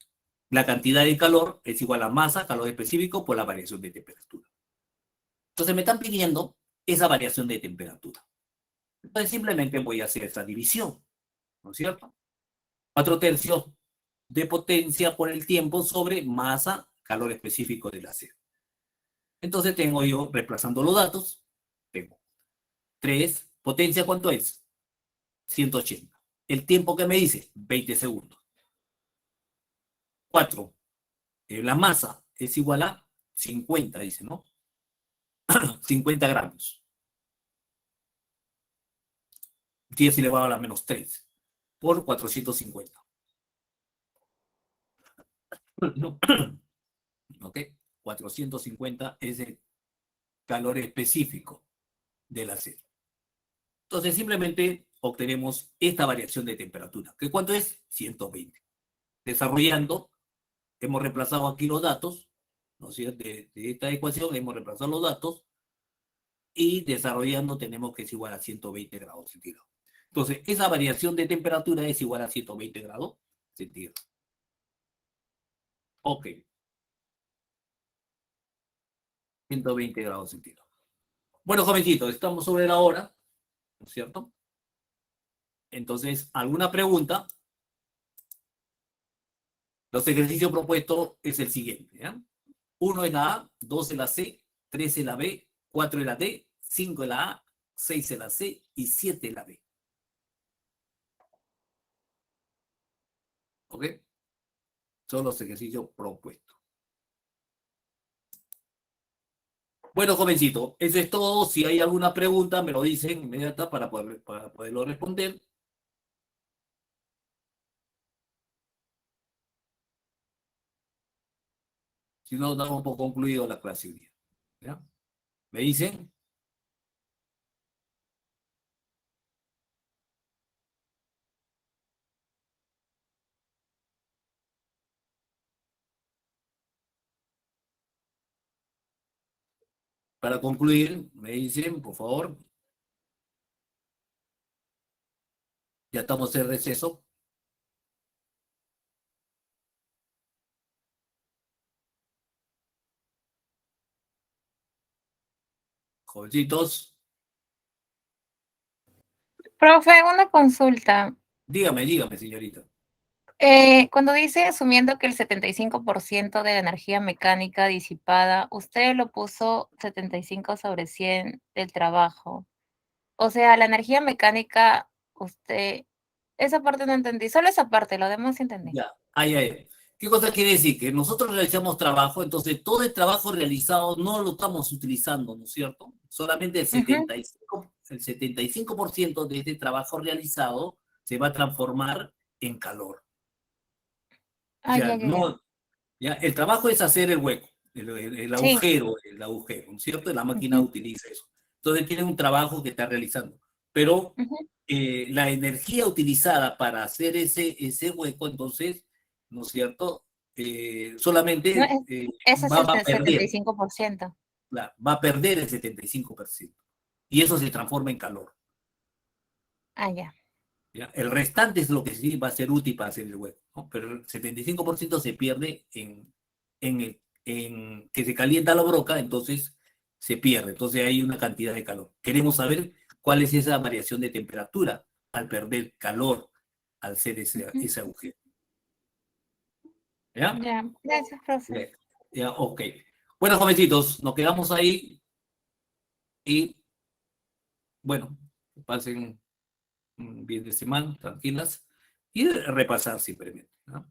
la cantidad de calor es igual a masa, calor específico, por la variación de temperatura. Entonces me están pidiendo esa variación de temperatura. Entonces simplemente voy a hacer esta división, ¿no es cierto? 4/3 de potencia por el tiempo sobre masa, calor específico del acero. Entonces tengo yo, reemplazando los datos, tengo 3, potencia, ¿cuánto es? 180. El tiempo que me dice, 20 segundos. 4, la masa es igual a 50, dice, ¿no? 50 gramos. 10 elevado a la menos 3 por 450. No. ¿Ok? 450 es el calor específico del acero. Entonces simplemente obtenemos esta variación de temperatura. ¿Que cuánto es? 120. Desarrollando, hemos reemplazado aquí los datos, ¿no es cierto? De esta ecuación hemos reemplazado los datos y desarrollando tenemos que es igual a 120 grados centígrados. Entonces, esa variación de temperatura es igual a 120 grados centígrados. Ok, 120 grados centígrados. Bueno, jovencitos, estamos sobre la hora, ¿no es cierto? Entonces, ¿alguna pregunta? Los ejercicios propuestos es el siguiente, ¿ya? 1 es la A, 2 es la C, 3 es la B, 4 es la D, 5 es la A, 6 es la C y 7 es la B. ¿Ok? Son los ejercicios propuestos. Bueno, jovencito, eso es todo. Si hay alguna pregunta, me lo dicen inmediata para poderlo responder. Si no, damos por concluido la clase hoy día. ¿Ya? ¿Me dicen? Para concluir, me dicen, por favor, ya estamos en receso. Jovencitos, Profe, una consulta. dígame, señorita. Cuando dice asumiendo que el 75% de la energía mecánica disipada, usted lo puso 75 sobre 100 del trabajo. O sea, la energía mecánica, usted, esa parte no entendí, solo esa parte, lo demás sí entendí. Ya, ay. ¿Qué cosa quiere decir? Que nosotros realizamos trabajo, entonces todo el trabajo realizado no lo estamos utilizando, ¿no es cierto? Solamente Ujú. el 75% de este trabajo realizado se va a transformar en calor. O Ah, sea, ya. no, ya, el trabajo es hacer el hueco, el Sí. agujero, ¿no es cierto? La máquina Ujú, utiliza eso. Entonces tiene un trabajo que está realizando. Pero ujú. la energía utilizada para hacer ese hueco, entonces, ¿no es cierto? No, Solamente ese es el va a perder, 75%. va a perder el 75%. Y eso se transforma en calor. Ah, ya. ¿Ya? El restante es lo que sí va a ser útil para hacer el hueco, ¿no? Pero el 75% se pierde en que se calienta la broca, entonces se pierde. Entonces hay una cantidad de calor. Queremos saber cuál es esa variación de temperatura al perder calor al hacer Ujú. ese agujero. ¿Ya? Ya, gracias, profe. Bien. Ya, ok. Bueno, jovencitos, nos quedamos ahí y bueno, pasen un bien de semana, tranquilas, y repasar simplemente, ¿no?